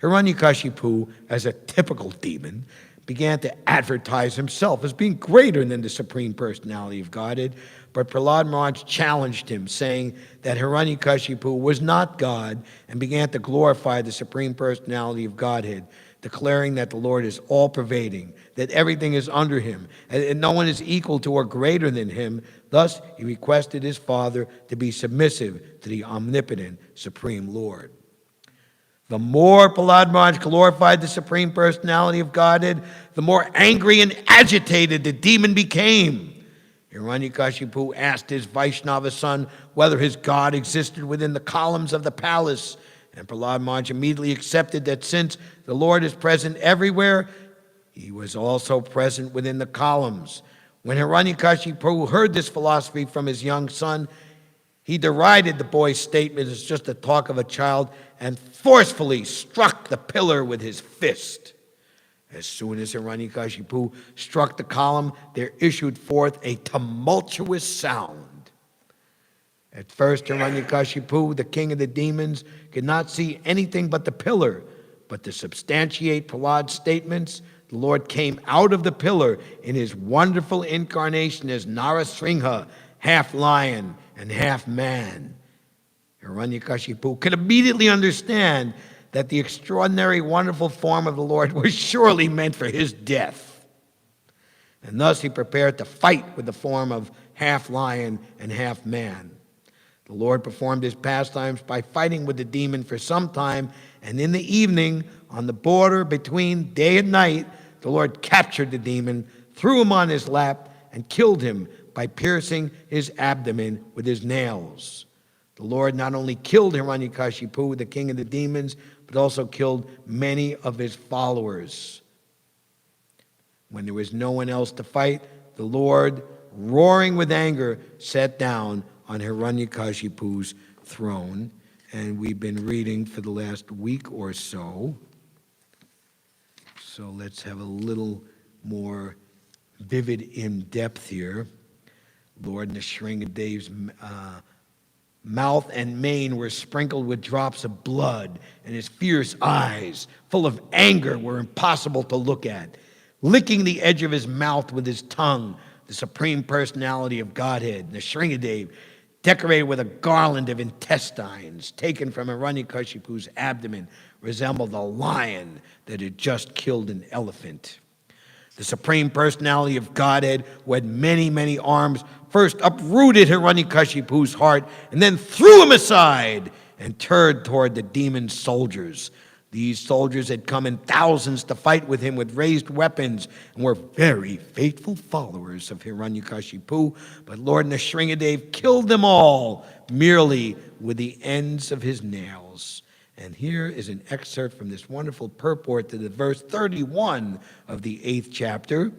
Hiranyakashipu, as a typical demon, began to advertise himself as being greater than the Supreme Personality of Godhead. But Prahlad Maharaj challenged him, saying that Hiranyakashipu was not God, and began to glorify the Supreme Personality of Godhead, declaring that the Lord is all-pervading, that everything is under him, and no one is equal to or greater than him. Thus, he requested his father to be submissive to the omnipotent Supreme Lord. The more Prahlad Maharaj glorified the Supreme Personality of Godhead, the more angry and agitated the demon became. Hiranyakashipu asked his Vaishnava son whether his God existed within the columns of the palace, and Prahlad Maharaj immediately accepted that since the Lord is present everywhere, he was also present within the columns. When Hiranyakashipu heard this philosophy from his young son, he derided the boy's statement as just the talk of a child and forcefully struck the pillar with his fist. As soon as Hiranyakashipu struck the column, there issued forth a tumultuous sound. At first, Hiranyakashipu, the king of the demons, could not see anything but the pillar. But to substantiate Prahlad's statements, the Lord came out of the pillar in his wonderful incarnation as Nrsimha, half lion and half man. Hiranyakashipu could immediately understand that the extraordinary, wonderful form of the Lord was surely meant for his death. And thus he prepared to fight with the form of half lion and half man. The Lord performed his pastimes by fighting with the demon for some time, and in the evening, on the border between day and night, the Lord captured the demon, threw him on his lap, and killed him by piercing his abdomen with his nails. The Lord not only killed Hiranyakashipu, the king of the demons, but also killed many of his followers. When there was no one else to fight, the Lord, roaring with anger, sat down on Hiranyakashipu's throne. And we've been reading for the last week or so. So let's have a little more vivid in depth here. Lord Nrsimhadev's mouth and mane were sprinkled with drops of blood, and his fierce eyes, full of anger, were impossible to look at. Licking the edge of his mouth with his tongue, the Supreme Personality of Godhead, Nrsimhadeva, decorated with a garland of intestines taken from Hiranyakashipu's abdomen, resembled a lion that had just killed an elephant. The Supreme Personality of Godhead, who had many, many arms, first uprooted Hiranyakashipu's heart and then threw him aside and turned toward the demon soldiers. These soldiers had come in thousands to fight with him with raised weapons and were very faithful followers of Hiranyakashipu, but Lord Nrsimhadeva killed them all merely with the ends of his nails. And here is an excerpt from this wonderful purport to the verse 31 of the 8th chapter.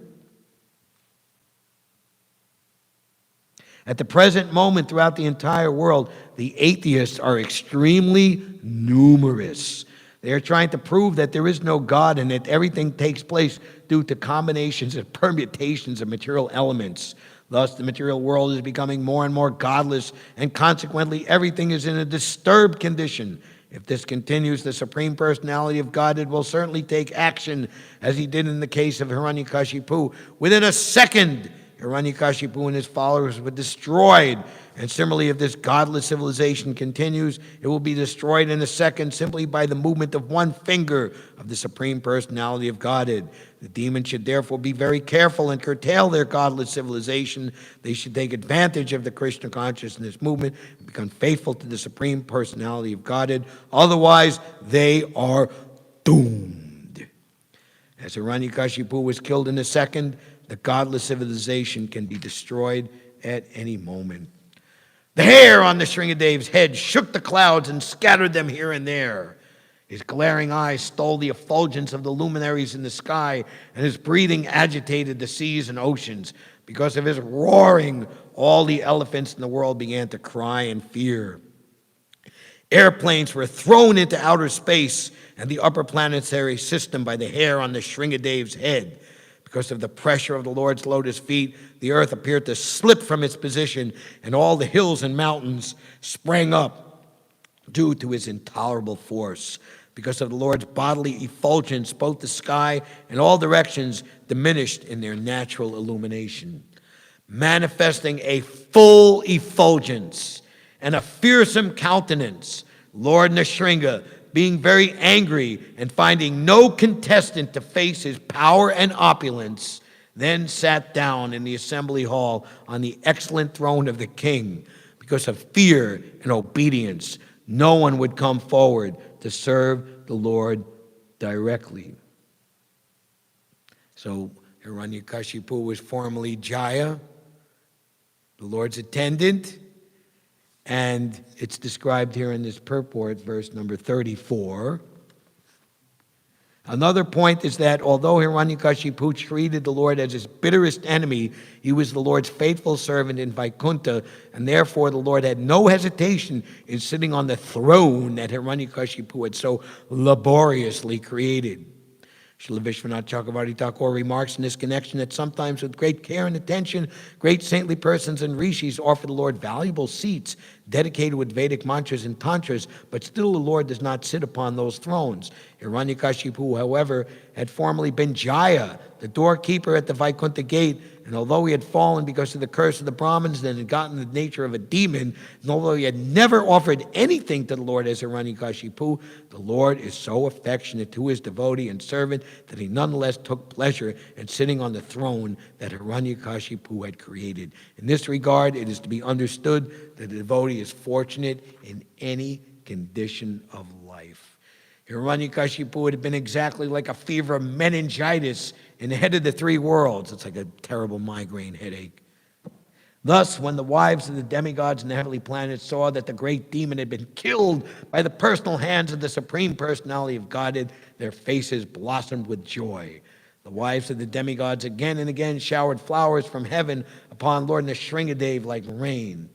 At the present moment throughout the entire world, the atheists are extremely numerous. They are trying to prove that there is no God and that everything takes place due to combinations and permutations of material elements. Thus, the material world is becoming more and more godless, and consequently, everything is in a disturbed condition. If this continues, the Supreme Personality of Godhead will certainly take action, as he did in the case of Hiranyakashipu. Within a second, Hiranyakashipu and his followers were destroyed. And similarly, if this godless civilization continues, it will be destroyed in a second simply by the movement of one finger of the Supreme Personality of Godhead. The demons should therefore be very careful and curtail their godless civilization. They should take advantage of the Krishna consciousness movement and become faithful to the Supreme Personality of Godhead. Otherwise, they are doomed. As Hiranyakashipu was killed in a second, the godless civilization can be destroyed at any moment. The hair on Nrsimhadeva's head shook the clouds and scattered them here and there. His glaring eyes stole the effulgence of the luminaries in the sky, and his breathing agitated the seas and oceans. Because of his roaring, all the elephants in the world began to cry in fear. Airplanes were thrown into outer space and the upper planetary system by the hair on Nrsimhadeva's head. Because of the pressure of the Lord's lotus feet, the earth appeared to slip from its position, and all the hills and mountains sprang up due to his intolerable force. Because of the Lord's bodily effulgence, both the sky and all directions diminished in their natural illumination, manifesting a full effulgence and a fearsome countenance. Lord Nrsimha, being very angry and finding no contestant to face his power and opulence, then sat down in the assembly hall on the excellent throne of the king. Because of fear and obedience, no one would come forward to serve the Lord directly. So Hiranyakashipu was formerly Jaya, the Lord's attendant, and it's described here in this purport, verse number 34. Another point is that although Hiranyakashipu treated the Lord as his bitterest enemy, he was the Lord's faithful servant in Vaikuntha, and therefore the Lord had no hesitation in sitting on the throne that Hiranyakashipu had so laboriously created. Srila Vishwanath Chakravarti Thakur remarks in this connection that sometimes with great care and attention, great saintly persons and rishis offer the Lord valuable seats dedicated with Vedic mantras and tantras, but still the Lord does not sit upon those thrones. Hiranyakashipu, however, had formerly been Jaya, the doorkeeper at the Vaikuntha gate, and although he had fallen because of the curse of the Brahmins and had gotten the nature of a demon, and although he had never offered anything to the Lord as Hiranyakashipu, the Lord is so affectionate to his devotee and servant that he nonetheless took pleasure in sitting on the throne that Hiranyakashipu had created. In this regard, it is to be understood that the devotee is fortunate in any condition of life. Hiranyakashipu would have been exactly like a fever of meningitis in the head of the three worlds. It's like a terrible migraine headache. Thus, when the wives of the demigods and the heavenly planets saw that the great demon had been killed by the personal hands of the Supreme Personality of Godhead, their faces blossomed with joy. The wives of the demigods again and again showered flowers from heaven upon Lord Nrsimhadeva like rain.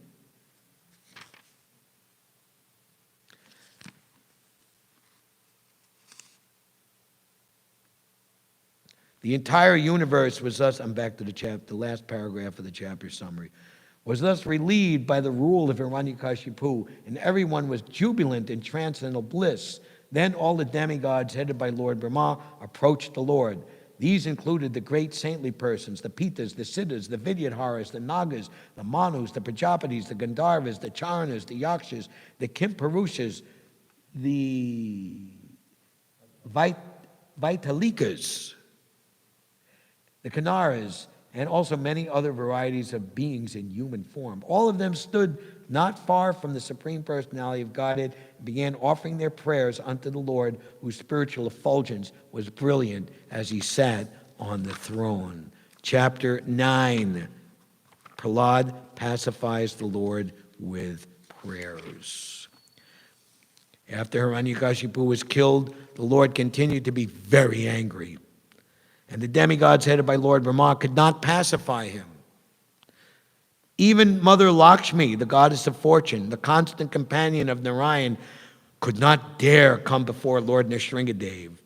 The entire universe was thus, I'm back to the last paragraph of the chapter summary, was thus relieved by the rule of Hiranyakashipu, and everyone was jubilant in transcendental bliss. Then all the demigods, headed by Lord Brahma, approached the Lord. These included the great saintly persons, the Pitas, the Siddhas, the Vidyadharas, the Nagas, the Manus, the Prajapatis, the Gandharvas, the Charanas, the Yakshas, the Kimpurushas, the Vitalikas, the Kanaras, and also many other varieties of beings in human form. All of them stood not far from the Supreme Personality of Godhead and began offering their prayers unto the Lord, whose spiritual effulgence was brilliant as he sat on the throne. Chapter 9, Prahlad pacifies the Lord with prayers. After Hiranyakashipu was killed, the Lord continued to be very angry. And the demigods headed by Lord Rama could not pacify him. Even Mother Lakshmi, the goddess of fortune, the constant companion of Narayan, could not dare come before Lord Nrsimhadeva.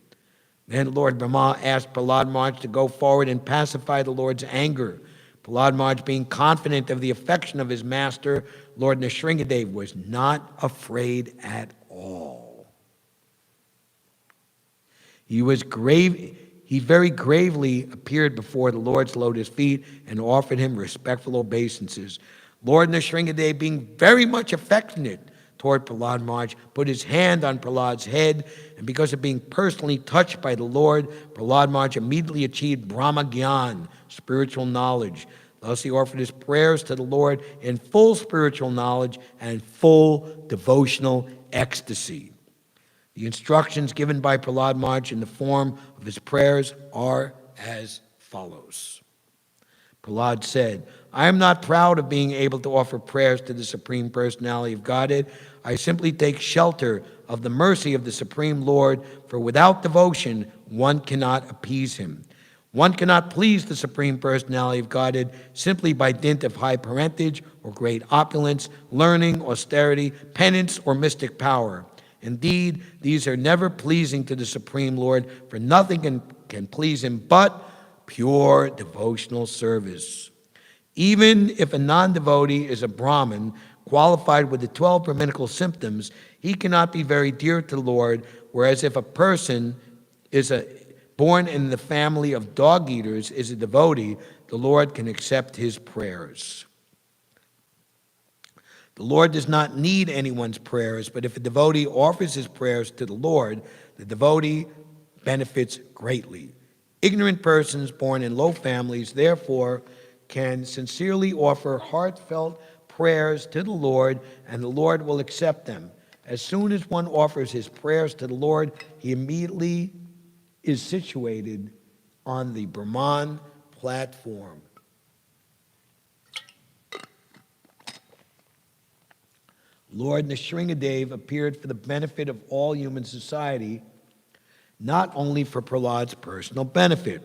Then Lord Brahma asked Prahlad Maharaj to go forward and pacify the Lord's anger. Prahlad Maharaj, being confident of the affection of his master, Lord Nrsimhadeva, was not afraid at all. He very gravely appeared before the Lord's lotus feet and offered him respectful obeisances. Lord Nrsimhadeva, being very much affectionate toward Prahlad Maharaj, put his hand on Prahlad's head, and because of being personally touched by the Lord, Prahlad Maharaj immediately achieved Brahma Gyan, spiritual knowledge. Thus he offered his prayers to the Lord in full spiritual knowledge and full devotional ecstasy. The instructions given by Prahlad Maharaj in the form of his prayers are as follows. Prahlad said, I am not proud of being able to offer prayers to the Supreme Personality of Godhead. I simply take shelter of the mercy of the Supreme Lord, for without devotion, one cannot appease him. One cannot please the Supreme Personality of Godhead simply by dint of high parentage or great opulence, learning, austerity, penance, or mystic power. Indeed, these are never pleasing to the Supreme Lord, for nothing can please him but pure devotional service. Even if a non-devotee is a Brahmin, qualified with the 12 Brahminical symptoms, he cannot be very dear to the Lord, whereas if a person born in the family of dog-eaters is a devotee, the Lord can accept his prayers. The Lord does not need anyone's prayers, but if a devotee offers his prayers to the Lord, the devotee benefits greatly. Ignorant persons born in low families, therefore, can sincerely offer heartfelt prayers to the Lord, and the Lord will accept them. As soon as one offers his prayers to the Lord, he immediately is situated on the Brahman platform. Lord Nrsimhadeva appeared for the benefit of all human society, not only for Prahlad's personal benefit.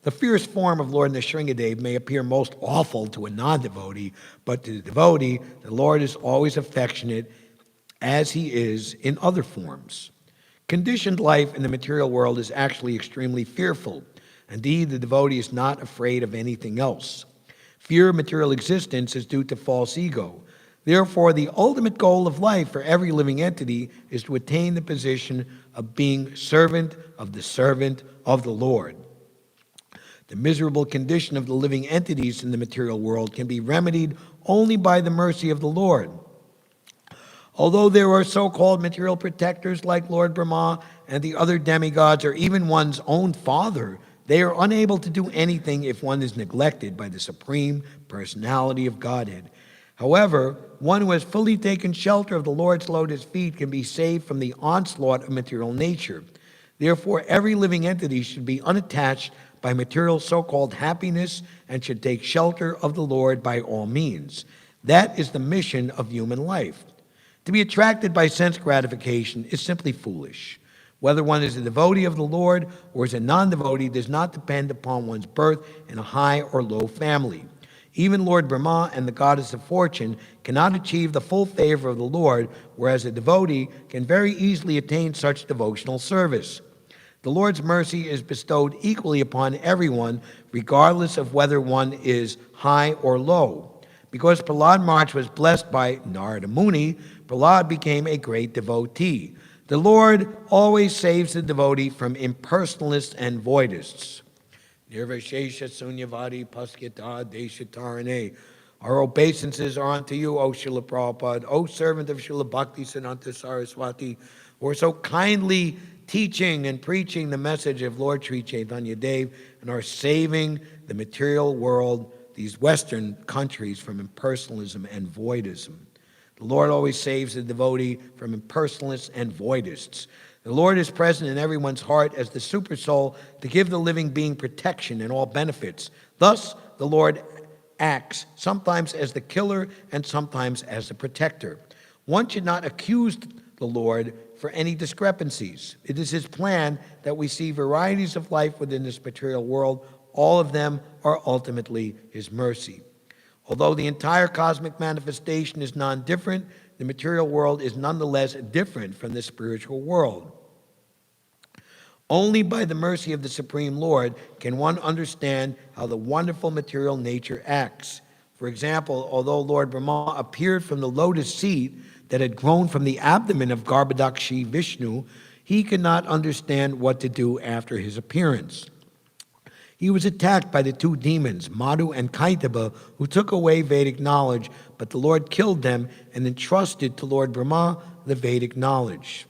The fierce form of Lord Nrsimhadeva may appear most awful to a non-devotee, but to the devotee, the Lord is always affectionate, as he is in other forms. Conditioned life in the material world is actually extremely fearful. Indeed, the devotee is not afraid of anything else. Fear of material existence is due to false ego. Therefore, the ultimate goal of life for every living entity is to attain the position of being servant of the Lord. The miserable condition of the living entities in the material world can be remedied only by the mercy of the Lord. Although there are so-called material protectors like Lord Brahma and the other demigods, or even one's own father, they are unable to do anything if one is neglected by the Supreme Personality of Godhead. However, one who has fully taken shelter of the Lord's lotus feet can be saved from the onslaught of material nature. Therefore, every living entity should be unattached by material so-called happiness and should take shelter of the Lord by all means. That is the mission of human life. To be attracted by sense gratification is simply foolish. Whether one is a devotee of the Lord or is a non-devotee does not depend upon one's birth in a high or low family. Even Lord Brahma and the goddess of fortune cannot achieve the full favor of the Lord, whereas a devotee can very easily attain such devotional service. The Lord's mercy is bestowed equally upon everyone, regardless of whether one is high or low. Because Prahlad Maharaj was blessed by Narada Muni, Prahlad became a great devotee. The Lord always saves the devotee from impersonalists and voidists. Nirvashesha Sunyavadi Paskita Deshatarane. Our obeisances are unto you, O Srila Prabhupada, O servant of Srila Bhakti Siddhanta Saraswati, who are so kindly teaching and preaching the message of Lord Sri Chaitanya Dev and are saving the material world, these Western countries, from impersonalism and voidism. The Lord always saves the devotee from impersonalists and voidists. The Lord is present in everyone's heart as the super soul to give the living being protection and all benefits. Thus, the Lord acts sometimes as the killer and sometimes as the protector. One should not accuse the Lord for any discrepancies. It is his plan that we see varieties of life within this material world. All of them are ultimately his mercy. Although the entire cosmic manifestation is non-different, the material world is nonetheless different from the spiritual world. Only by the mercy of the Supreme Lord can one understand how the wonderful material nature acts. For example, although Lord Rama appeared from the lotus seed that had grown from the abdomen of Garbhodakshi Vishnu, he could not understand what to do after his appearance. He was attacked by the two demons, Madhu and Kaitaba, who took away Vedic knowledge, but the Lord killed them and entrusted to Lord Brahma the Vedic knowledge.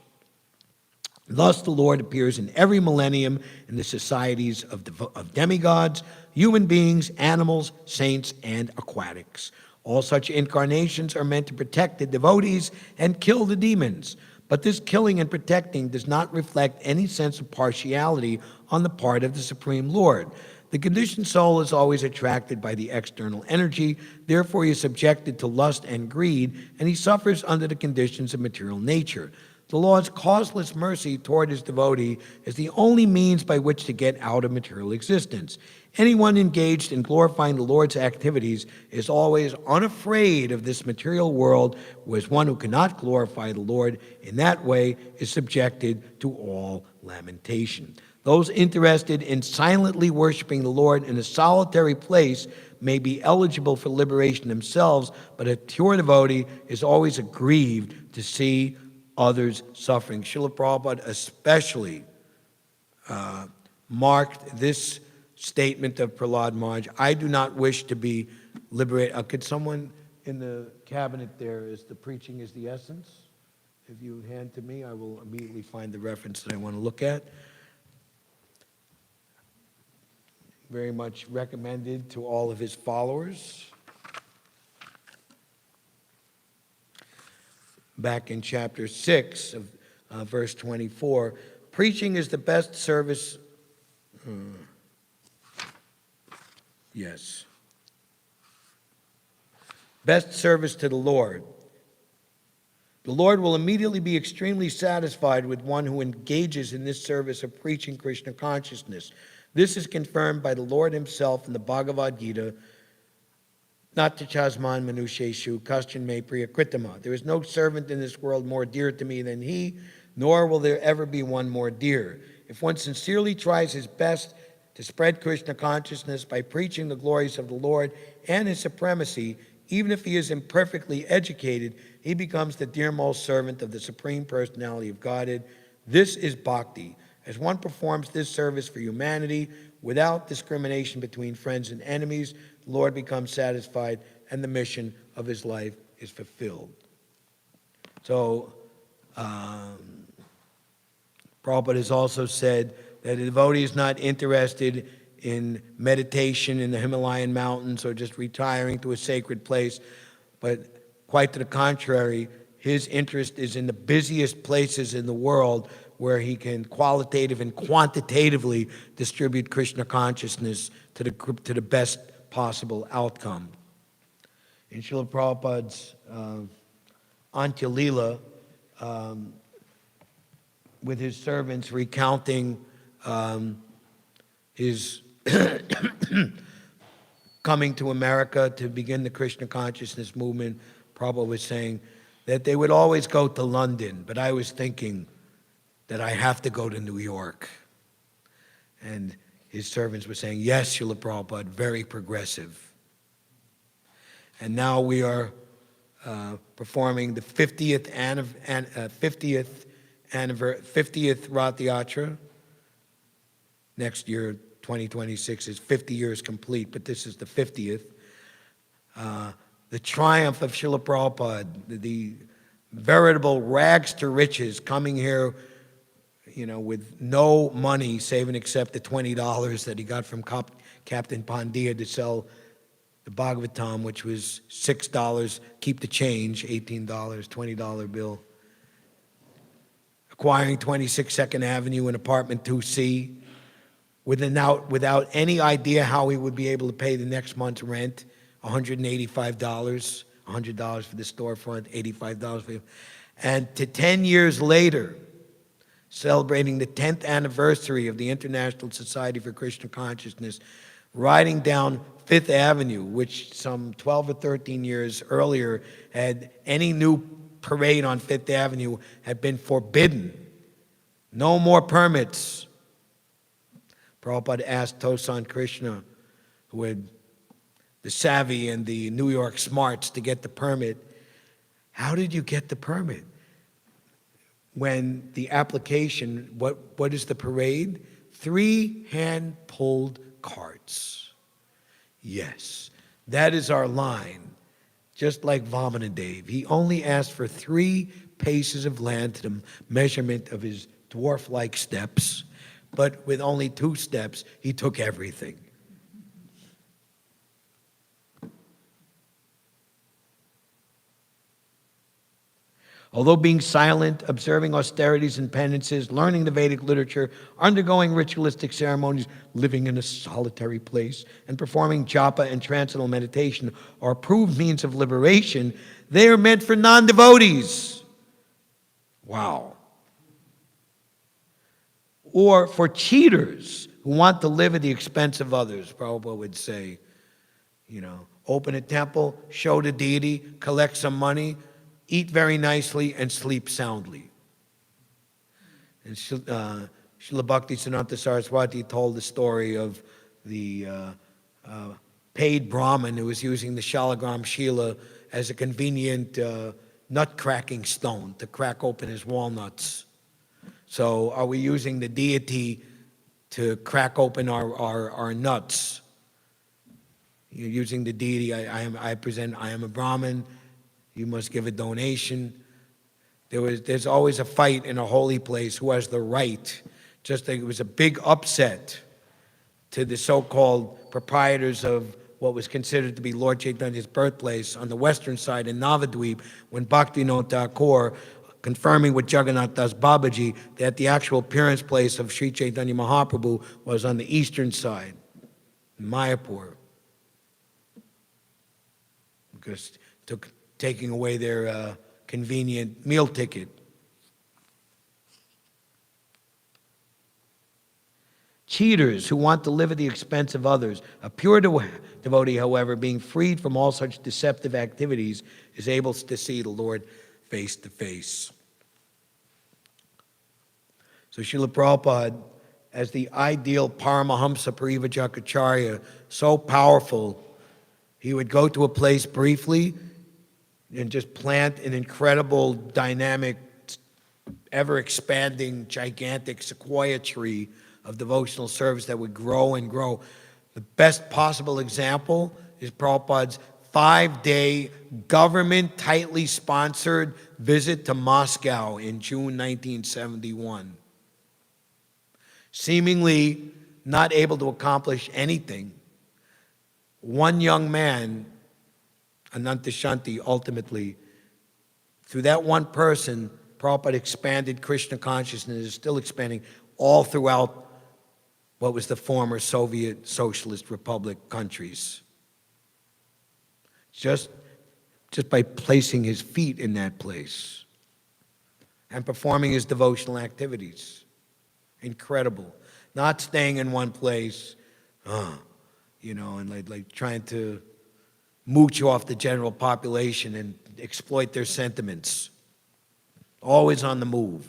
Thus the Lord appears in every millennium in the societies of demigods, human beings, animals, saints, and aquatics. All such incarnations are meant to protect the devotees and kill the demons. But this killing and protecting does not reflect any sense of partiality on the part of the Supreme Lord. The conditioned soul is always attracted by the external energy, therefore he is subjected to lust and greed, and he suffers under the conditions of material nature. The Lord's causeless mercy toward his devotee is the only means by which to get out of material existence. Anyone engaged in glorifying the Lord's activities is always unafraid of this material world, whereas one who cannot glorify the Lord in that way is subjected to all lamentation. Those interested in silently worshiping the Lord in a solitary place may be eligible for liberation themselves, but a pure devotee is always aggrieved to see others suffering. Srila Prabhupada especially marked this statement of Prahlad Maharaj. I do not wish to be liberated. Could someone in the cabinet there, is the preaching is the essence? If you hand to me, I will immediately find the reference that I want to look at. Very much recommended to all of his followers. Back in chapter 6 of verse 24, preaching is the best service. Yes. Best service to the Lord. The Lord will immediately be extremely satisfied with one who engages in this service of preaching Krishna consciousness. This is confirmed by the Lord himself in the Bhagavad Gita, Nata chasman manusheshu kasyan me priyakritama. There is no servant in this world more dear to me than he, nor will there ever be one more dear. If one sincerely tries his best to spread Krishna consciousness by preaching the glories of the Lord and his supremacy, even if he is imperfectly educated, he becomes the dearmost servant of the Supreme Personality of Godhead. This is bhakti. As one performs this service for humanity without discrimination between friends and enemies, the Lord becomes satisfied and the mission of his life is fulfilled. So, Prabhupada has also said that a devotee is not interested in meditation in the Himalayan mountains or just retiring to a sacred place, but quite to the contrary, his interest is in the busiest places in the world where he can qualitative and quantitatively distribute Krishna consciousness to the best possible outcome. In Srila Prabhupada's Antya Lila, with his servants recounting his coming to America to begin the Krishna consciousness movement, Prabhupada was saying that they would always go to London, but I was thinking that I have to go to New York. And his servants were saying, yes, Srila Prabhupada, very progressive. And now we are performing the 50th Rath Yatra. Next year, 2026, is 50 years complete, but this is the 50th. The triumph of Srila Prabhupada, the veritable rags to riches, coming here, with no money save and except the $20 that he got from Captain Pandya to sell the Bhagavatam, which was $6, keep the change, $18, $20 bill. Acquiring 26 Second Avenue in apartment 2C, without any idea how he would be able to pay the next month's rent, $185, $100 for the storefront, $85 for him. And to 10 years later, celebrating the 10th anniversary of the International Society for Krishna Consciousness, riding down Fifth Avenue, which some 12 or 13 years earlier had any new parade on Fifth Avenue had been forbidden. No more permits. Prabhupada asked Tosan Krishna, who had the savvy and the New York smarts to get the permit, how did you get the permit? When the application, what is the parade? 3 hand-pulled carts. Yes, that is our line. Just like Vamanadev, he only asked for 3 paces of land to the measurement of his dwarf-like steps, but with only 2 steps, he took everything. Although being silent, observing austerities and penances, learning the Vedic literature, undergoing ritualistic ceremonies, living in a solitary place, and performing japa and transcendental meditation are approved means of liberation, they are meant for non-devotees. Wow. Or for cheaters who want to live at the expense of others. Prabhupada would say, open a temple, show the deity, collect some money, eat very nicely, and sleep soundly. And Srila Bhaktisiddhanta Saraswati told the story of the paid Brahmin who was using the Shalagram Shila as a convenient nut-cracking stone to crack open his walnuts. So are we using the deity to crack open our nuts? You're using the deity. I am a Brahmin. You must give a donation. There's always a fight in a holy place who has the right. Just like it was a big upset to the so-called proprietors of what was considered to be Lord Chaitanya's birthplace on the western side in Navadvip, when Bhaktivinoda Thakur, confirming with Jagannath Das Babaji that the actual appearance place of Sri Chaitanya Mahaprabhu was on the eastern side, in Mayapur, because taking away their convenient meal ticket. Cheaters who want to live at the expense of others. A pure devotee, however, being freed from all such deceptive activities, is able to see the Lord face to face. So Srila Prabhupada, as the ideal Paramahamsa Parivajakacharya, so powerful, he would go to a place briefly and just plant an incredible, dynamic, ever-expanding, gigantic sequoia tree of devotional service that would grow and grow. The best possible example is Prabhupada's 5-day government tightly sponsored visit to Moscow in June 1971. Seemingly not able to accomplish anything, one young man, Anantashanti, ultimately, through that one person, Prabhupada expanded Krishna consciousness, is still expanding all throughout what was the former Soviet Socialist Republic countries. Just by placing his feet in that place and performing his devotional activities. Incredible. Not staying in one place, and like trying to mooch off the general population and exploit their sentiments. Always on the move.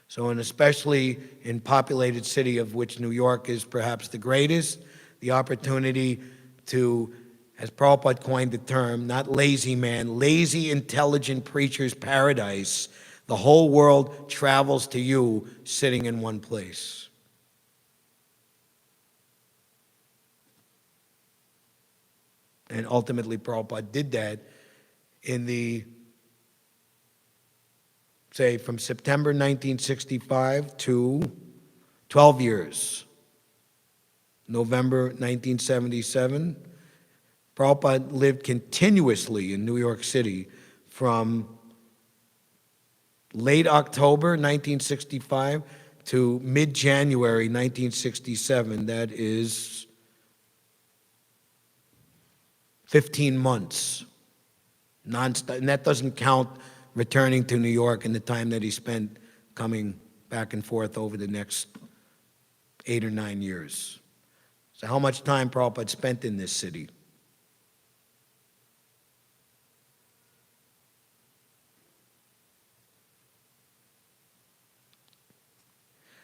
So, and especially in populated city of which New York is perhaps the greatest, the opportunity to, as Prabhupada coined the term, not lazy man, lazy intelligent preacher's paradise. The whole world travels to you sitting in one place. And ultimately, Prabhupada did that in the, say, from September 1965 to 12 years. November 1977, Prabhupada lived continuously in New York City from late October 1965 to mid-January 1967. That is 15 months, nonstop, and that doesn't count returning to New York and the time that he spent coming back and forth over the next 8 or 9 years. So how much time Prabhupada spent in this city?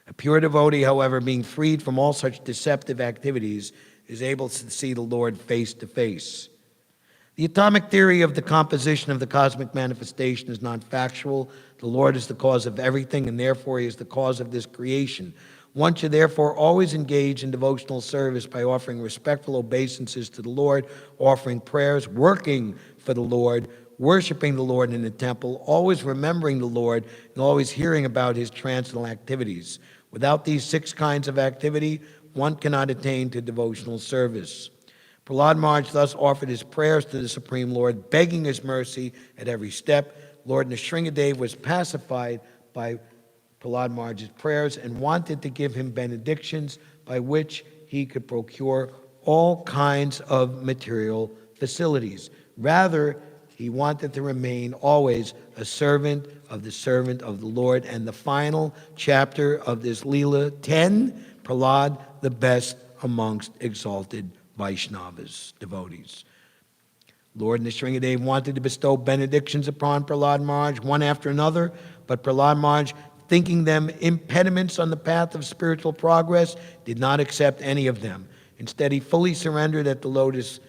A pure devotee, however, being freed from all such deceptive activities, is able to see the Lord face to face. The atomic theory of the composition of the cosmic manifestation is not factual. The Lord is the cause of everything, and therefore He is the cause of this creation. One should therefore always engage in devotional service by offering respectful obeisances to the Lord, offering prayers, working for the Lord, worshiping the Lord in the temple, always remembering the Lord, and always hearing about His transcendental activities. Without these 6 kinds of activity, one cannot attain to devotional service. Prahlad Maharaj thus offered his prayers to the Supreme Lord, begging His mercy at every step. Lord Nrsimhadeva was pacified by Prahlad Maharaj's prayers and wanted to give him benedictions by which he could procure all kinds of material facilities. Rather, he wanted to remain always a servant of the Lord. And the final chapter of this Leela 10, Prahlad, the best amongst exalted Vaishnavas, devotees. Lord Nrsimhadeva wanted to bestow benedictions upon Prahlad Maharaj, one after another, but Prahlad Maharaj thinking them impediments on the path of spiritual progress, did not accept any of them. Instead, he fully surrendered at the Lord's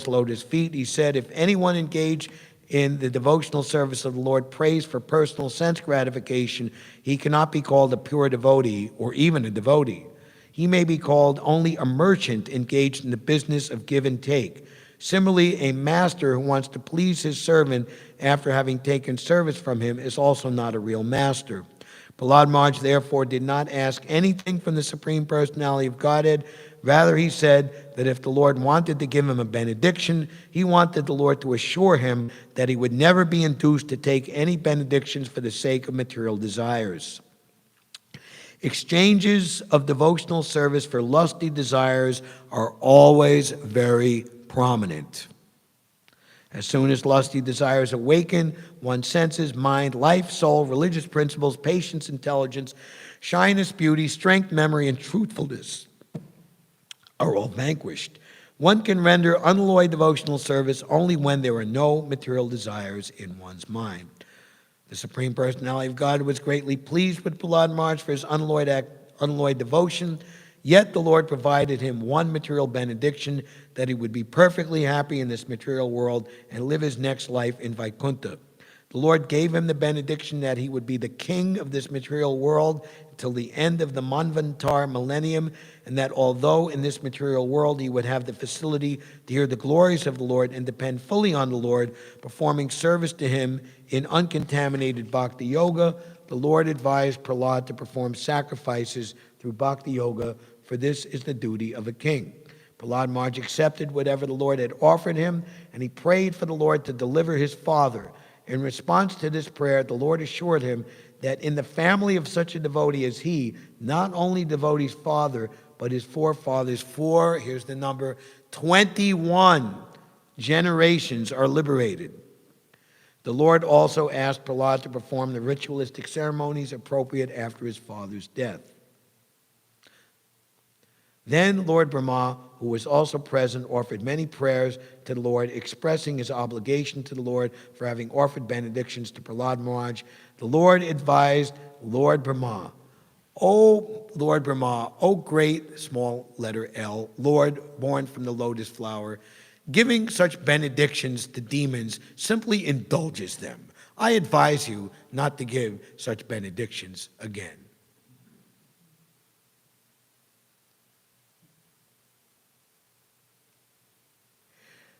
lotus feet. He said, if anyone engaged in the devotional service of the Lord prays for personal sense gratification, he cannot be called a pure devotee or even a devotee. He may be called only a merchant engaged in the business of give and take. Similarly, a master who wants to please his servant after having taken service from him is also not a real master. Prahlad Maharaj therefore did not ask anything from the Supreme Personality of Godhead. Rather, he said that if the Lord wanted to give him a benediction, he wanted the Lord to assure him that he would never be induced to take any benedictions for the sake of material desires. Exchanges of devotional service for lusty desires are always very prominent. As soon as lusty desires awaken, one's senses, mind, life, soul, religious principles, patience, intelligence, shyness, beauty, strength, memory, and truthfulness are all vanquished. One can render unalloyed devotional service only when there are no material desires in one's mind. The Supreme Personality of God was greatly pleased with Prahlad Maharaj for his unalloyed devotion, yet the Lord provided him one material benediction, that he would be perfectly happy in this material world and live his next life in Vaikuntha. The Lord gave him the benediction that he would be the king of this material world until the end of the Manvantar millennium, and that although in this material world he would have the facility to hear the glories of the Lord and depend fully on the Lord, performing service to him in uncontaminated bhakti yoga, the Lord advised Prahlad to perform sacrifices through bhakti yoga, for this is the duty of a king. Prahlad Maharaj accepted whatever the Lord had offered him, and he prayed for the Lord to deliver his father. In response to this prayer, the Lord assured him that in the family of such a devotee as he, not only devotee's father, but his forefathers, here's the number, 21 generations are liberated. The Lord also asked Prahlad to perform the ritualistic ceremonies appropriate after his father's death. Then Lord Brahma, who was also present, offered many prayers to the Lord, expressing his obligation to the Lord for having offered benedictions to Prahlad Maharaj. The Lord advised Lord Brahma, O Lord Brahma, O great, small letter L, Lord born from the lotus flower, giving such benedictions to demons simply indulges them. I advise you not to give such benedictions again.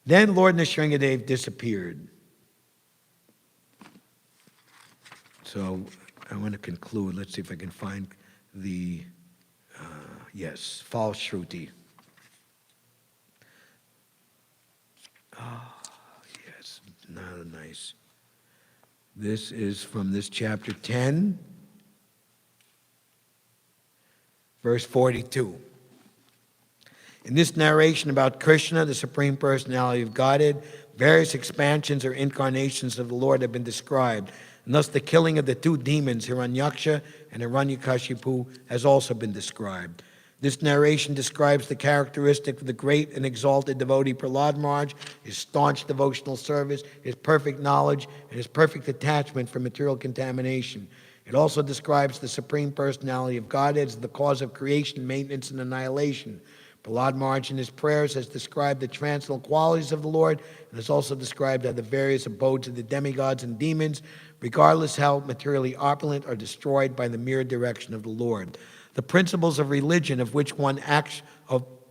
Then Lord Nrsimhadeva disappeared. So I want to conclude. Let's see if I can find the, yes, false Shruti. Yes, not nice. This is from this chapter 10, verse 42. In this narration about Krishna, the Supreme Personality of Godhead, various expansions or incarnations of the Lord have been described, and thus the killing of the two demons, Hiranyaksha and Hiranyakashipu, has also been described. This narration describes the characteristic of the great and exalted devotee Prahlad Maharaj, his staunch devotional service, his perfect knowledge, and his perfect detachment from material contamination. It also describes the Supreme Personality of Godhead as the cause of creation, maintenance, and annihilation. Prahlad Maharaj in his prayers has described the transcendental qualities of the Lord, and has also described how the various abodes of the demigods and demons, regardless how materially opulent, are destroyed by the mere direction of the Lord. The principles of religion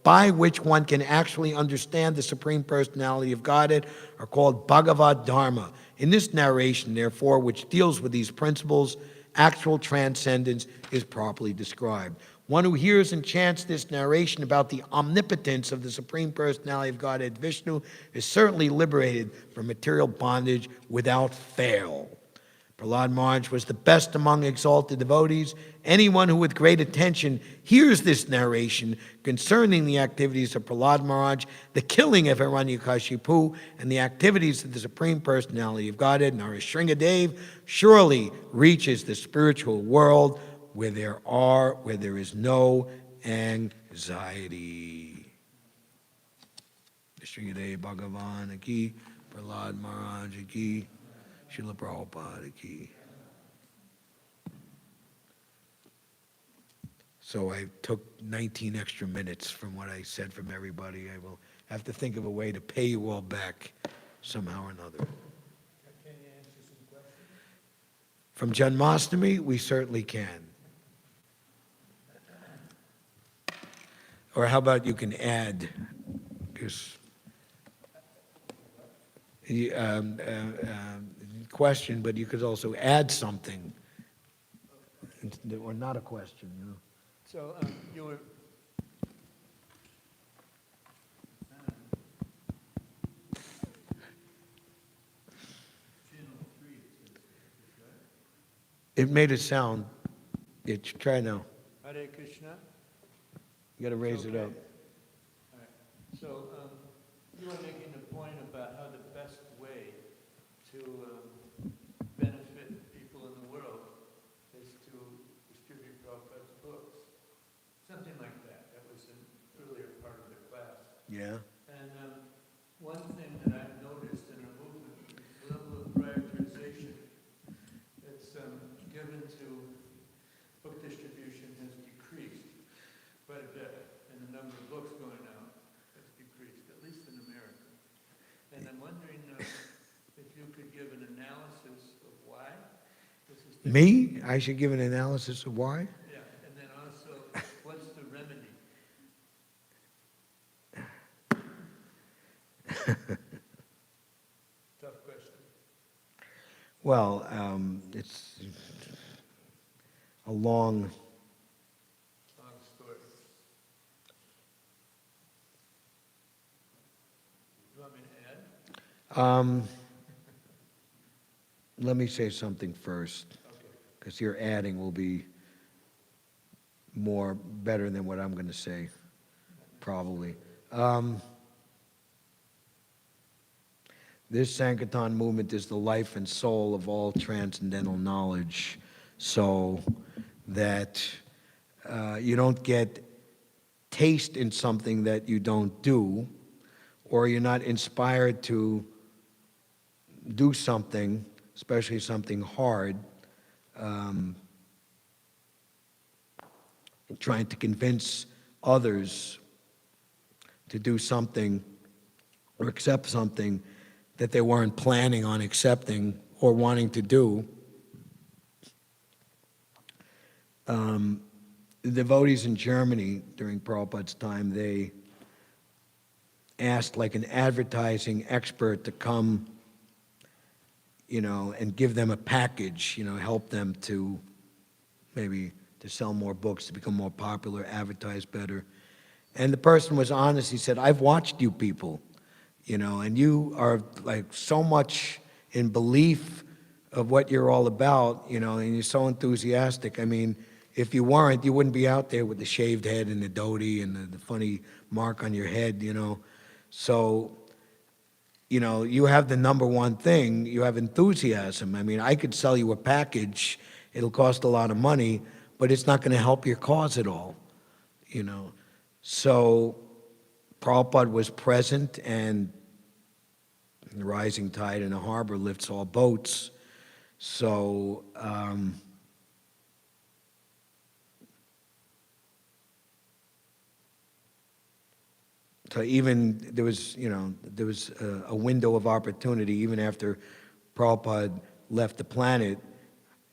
by which one can actually understand the Supreme Personality of Godhead are called Bhagavad Dharma. In this narration, therefore, which deals with these principles, actual transcendence is properly described. One who hears and chants this narration about the omnipotence of the Supreme Personality of Godhead Vishnu is certainly liberated from material bondage without fail. Prahlad Maharaj was the best among exalted devotees. Anyone who with great attention hears this narration concerning the activities of Prahlad Maharaj, the killing of Hiranyakashipu, and the activities of the Supreme Personality of Godhead, Nrsimhadeva, surely reaches the spiritual world where there is no anxiety. Nrsimhadeva Bhagavan ki, Prahlad Maharaj ki, Srila Prabhupada ki. So I took 19 extra minutes from what I said from everybody. I will have to think of a way to pay you all back somehow or another. Can you answer some questions? From Janmashtami, we certainly can. Or how about you can add, because question, but you could also add something, or not a question, you know. So you were, It made it sound, try now. Hare Krishna. You got to raise it up. All right. So you were making a point about how the best way to benefit people in the world is to distribute Prabhupada's books. Something like that. That was an earlier part of the class. Yeah. And one thing that I've noticed in our movement is the level of prioritization that's given to book distribution has decreased quite a bit, and the number of books going out has decreased, at least in America. And I'm wondering if you could give an analysis of why this is different. Me? I should give an analysis of why? Yeah, and then also, what's the remedy? Tough question. Well, it's a long, Long story. You want me to add? let me say something first, Okay. because your adding will be better than what I'm going to say, probably. This Sankirtan movement is the life and soul of all transcendental knowledge, so that you don't get taste in something that you don't do, or you're not inspired to do something, especially something hard, trying to convince others to do something or accept something that they weren't planning on accepting or wanting to do. The devotees in Germany during Prabhupada's time, they asked like an advertising expert to come, and give them a package, help them to maybe to sell more books, to become more popular, advertise better. And the person was honest. He said, I've watched you people, and you are like so much in belief of what you're all about, and you're so enthusiastic. I mean, if you weren't, you wouldn't be out there with the shaved head and the dhoti and the funny mark on your head, So, you have the number one thing, you have enthusiasm. I mean, I could sell you a package, it'll cost a lot of money, but it's not going to help your cause at all, So, Prabhupada was present, and the rising tide in a harbor lifts all boats. So, so even there was a window of opportunity even after Prabhupada left the planet.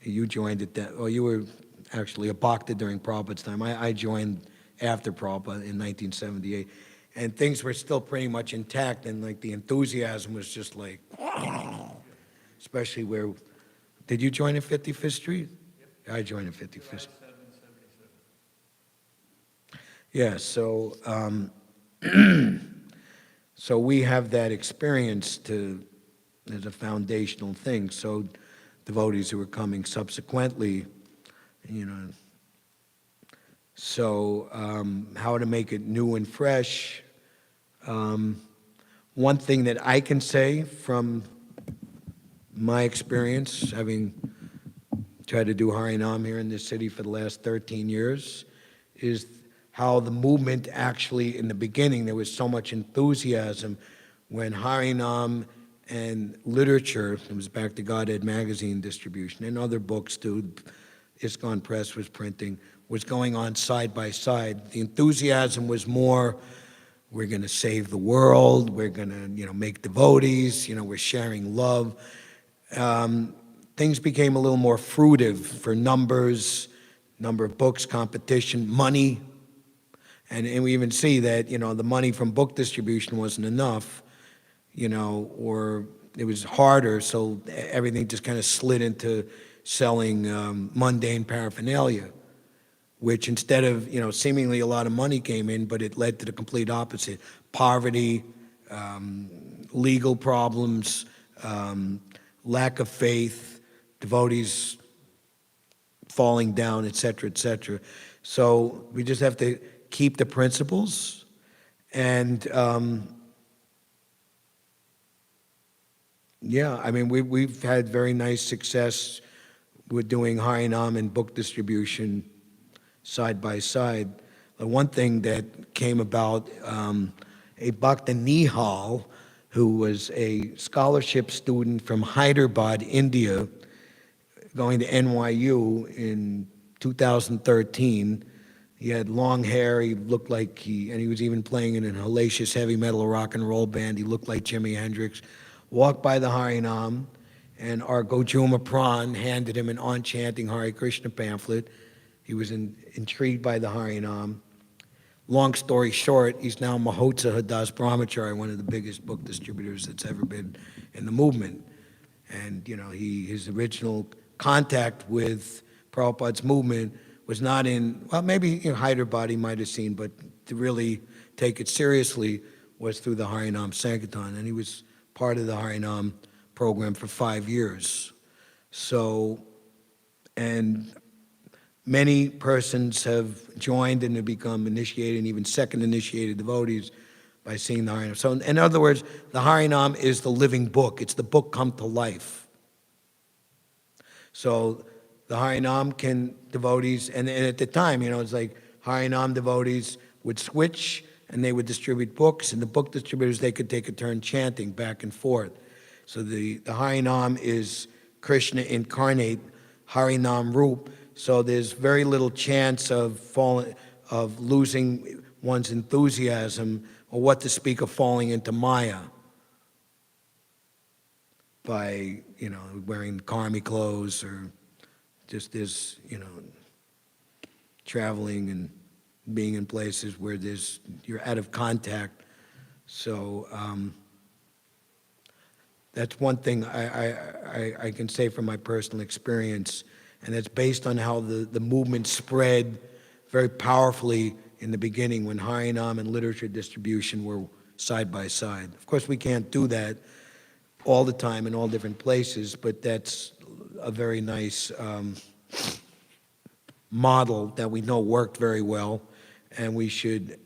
You joined it then, or you were actually a bhakta during Prabhupada's time. I joined after Prabhupada in 1978, and things were still pretty much intact, and like the enthusiasm was just like, especially where, did you join at 55th Street? Yep. I joined at 55th Street. Yeah, so so we have that experience as a foundational thing. So devotees who are coming subsequently, So how to make it new and fresh. One thing that I can say from my experience, having tried to do Harinam here in this city for the last 13 years, is how the movement actually, in the beginning, there was so much enthusiasm when Harinam and literature, it was back to Godhead magazine distribution, and other books too, ISKCON Press was printing, was going on side by side. The enthusiasm was more, we're going to save the world, we're going to, make devotees, we're sharing love. Things became a little more fruitive for numbers, number of books, competition, money. And we even see that, the money from book distribution wasn't enough, or it was harder, so everything just kind of slid into selling mundane paraphernalia, which instead of, seemingly a lot of money came in, but it led to the complete opposite. Poverty, legal problems, lack of faith, devotees falling down, et cetera, et cetera. So we just have to keep the principles and yeah, I mean, we've had very nice success with doing Harinam and book distribution side by side. The one thing that came about, a Bhakta Nihal, who was a scholarship student from Hyderabad, India, going to NYU in 2013. He had long hair, he looked like and he was even playing in an hellacious heavy metal rock and roll band. He looked like Jimi Hendrix. Walked by the Harinam, and our Gojuma Pran handed him an on-chanting Hare Krishna pamphlet. He was intrigued by the Harinam. Long story short, he's now Mahotsa Hadas Brahmachari, one of the biggest book distributors that's ever been in the movement. And, his original contact with Prabhupada's movement was not in, well, maybe Hyderabad he might have seen, but to really take it seriously was through the Harinam Sankirtan. And he was part of the Harinam program for 5 years. So, and many persons have joined and have become initiated and even second initiated devotees by seeing the Harinam. So in other words, the Harinam is the living book. It's the book come to life. So the Harinam devotees, and at the time, it's like Harinam devotees would switch and they would distribute books, and the book distributors, they could take a turn chanting back and forth. So the Harinam is Krishna incarnate, Harinam Roop, so there's very little chance of losing one's enthusiasm, or what to speak of falling into Maya by, wearing karmi clothes or just this, traveling and being in places where you're out of contact. So that's one thing I can say from my personal experience, and that's based on how the movement spread very powerfully in the beginning when Harinam and literature distribution were side by side. Of course, we can't do that all the time in all different places, but that's a very nice model that we know worked very well, and we should,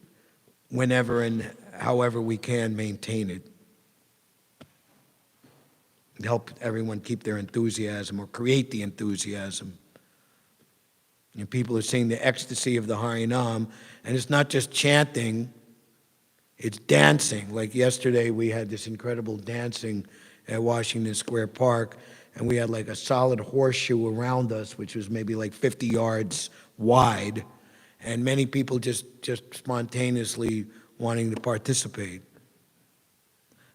whenever and however we can, maintain it. Help everyone keep their enthusiasm or create the enthusiasm. And people are seeing the ecstasy of the Harinam, and it's not just chanting, it's dancing. Like yesterday, we had this incredible dancing at Washington Square Park, and we had like a solid horseshoe around us, which was maybe like 50 yards wide, and many people just spontaneously wanting to participate.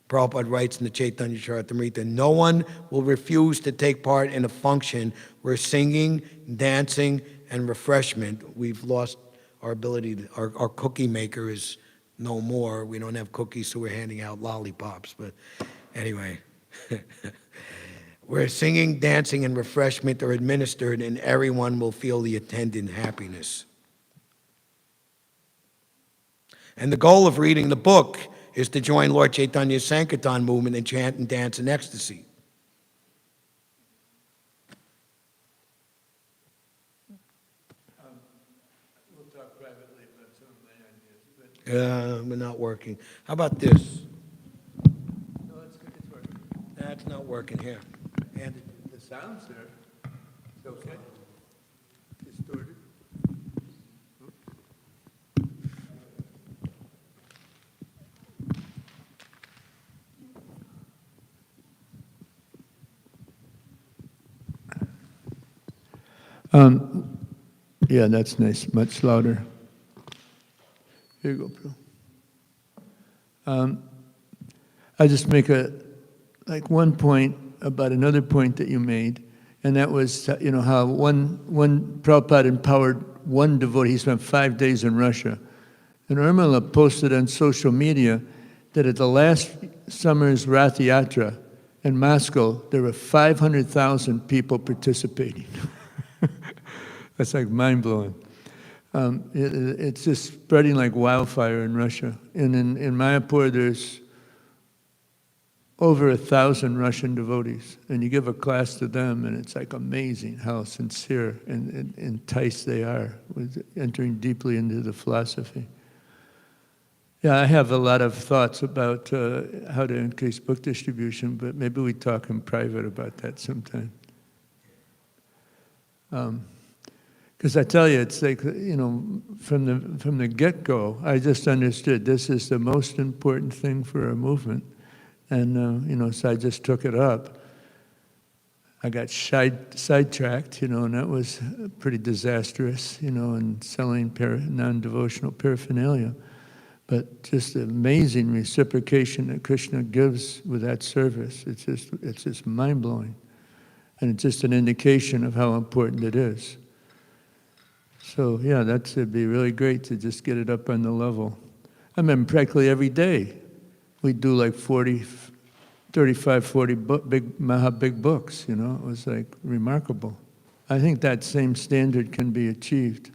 Prabhupada writes in the Chaitanya Charitamrita, no one will refuse to take part in a function where singing, dancing, and refreshment, we've lost our ability, our cookie maker is no more. We don't have cookies, so we're handing out lollipops, but anyway. Where singing, dancing, and refreshment are administered, and everyone will feel the attendant happiness. And the goal of reading the book is to join Lord Chaitanya's Sankirtan movement and chant and dance in ecstasy. We'll talk privately about some of my ideas, but We're not working. How about this? no, it's good, it's working. That's not working here. And The sound's there. It's okay. Distorted. Yeah, that's nice, much louder. Here you go, Prabhu. I just make one point about another point that you made, and that was, how one Prabhupada empowered one devotee. He spent 5 days in Russia. And Urmila posted on social media that at the last summer's Rath Yatra in Moscow, there were 500,000 people participating. That's like mind-blowing. It's just spreading like wildfire in Russia. And in Mayapur, there's over 1,000 Russian devotees. And you give a class to them, and it's like amazing how sincere and enticed they are with entering deeply into the philosophy. Yeah, I have a lot of thoughts about how to increase book distribution, but maybe we talk in private about that sometime. Because I tell you, it's like, from the get-go, I just understood this is the most important thing for our movement. And, so I just took it up. I got sidetracked, and that was pretty disastrous, in selling non-devotional paraphernalia. But just the amazing reciprocation that Krishna gives with that service, it's just mind-blowing. And it's just an indication of how important it is. So, yeah, it'd be really great to just get it up on the level. I mean, practically every day, we do like 35, 40 big books, It was like remarkable. I think that same standard can be achieved.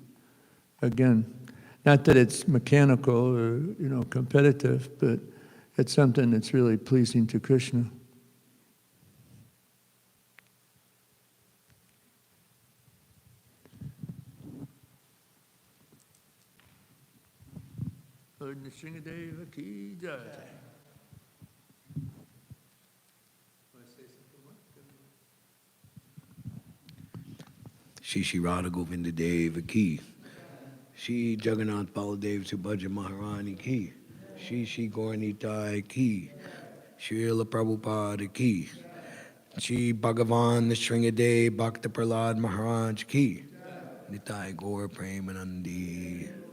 Again, not that it's mechanical or, competitive, but it's something that's really pleasing to Krishna. Lord Nrsimhadeva ki jai. Shri Radha Govinda Deva ki. Shri Jagannath Baladev Subhadra Maharani ki. Shri Gauranitai ki. Srila Prabhupada ki. Shri Bhagavan Nrsimhadeva Bhakta Prahlad Maharaj ki. Nitai Gaur Premanandi.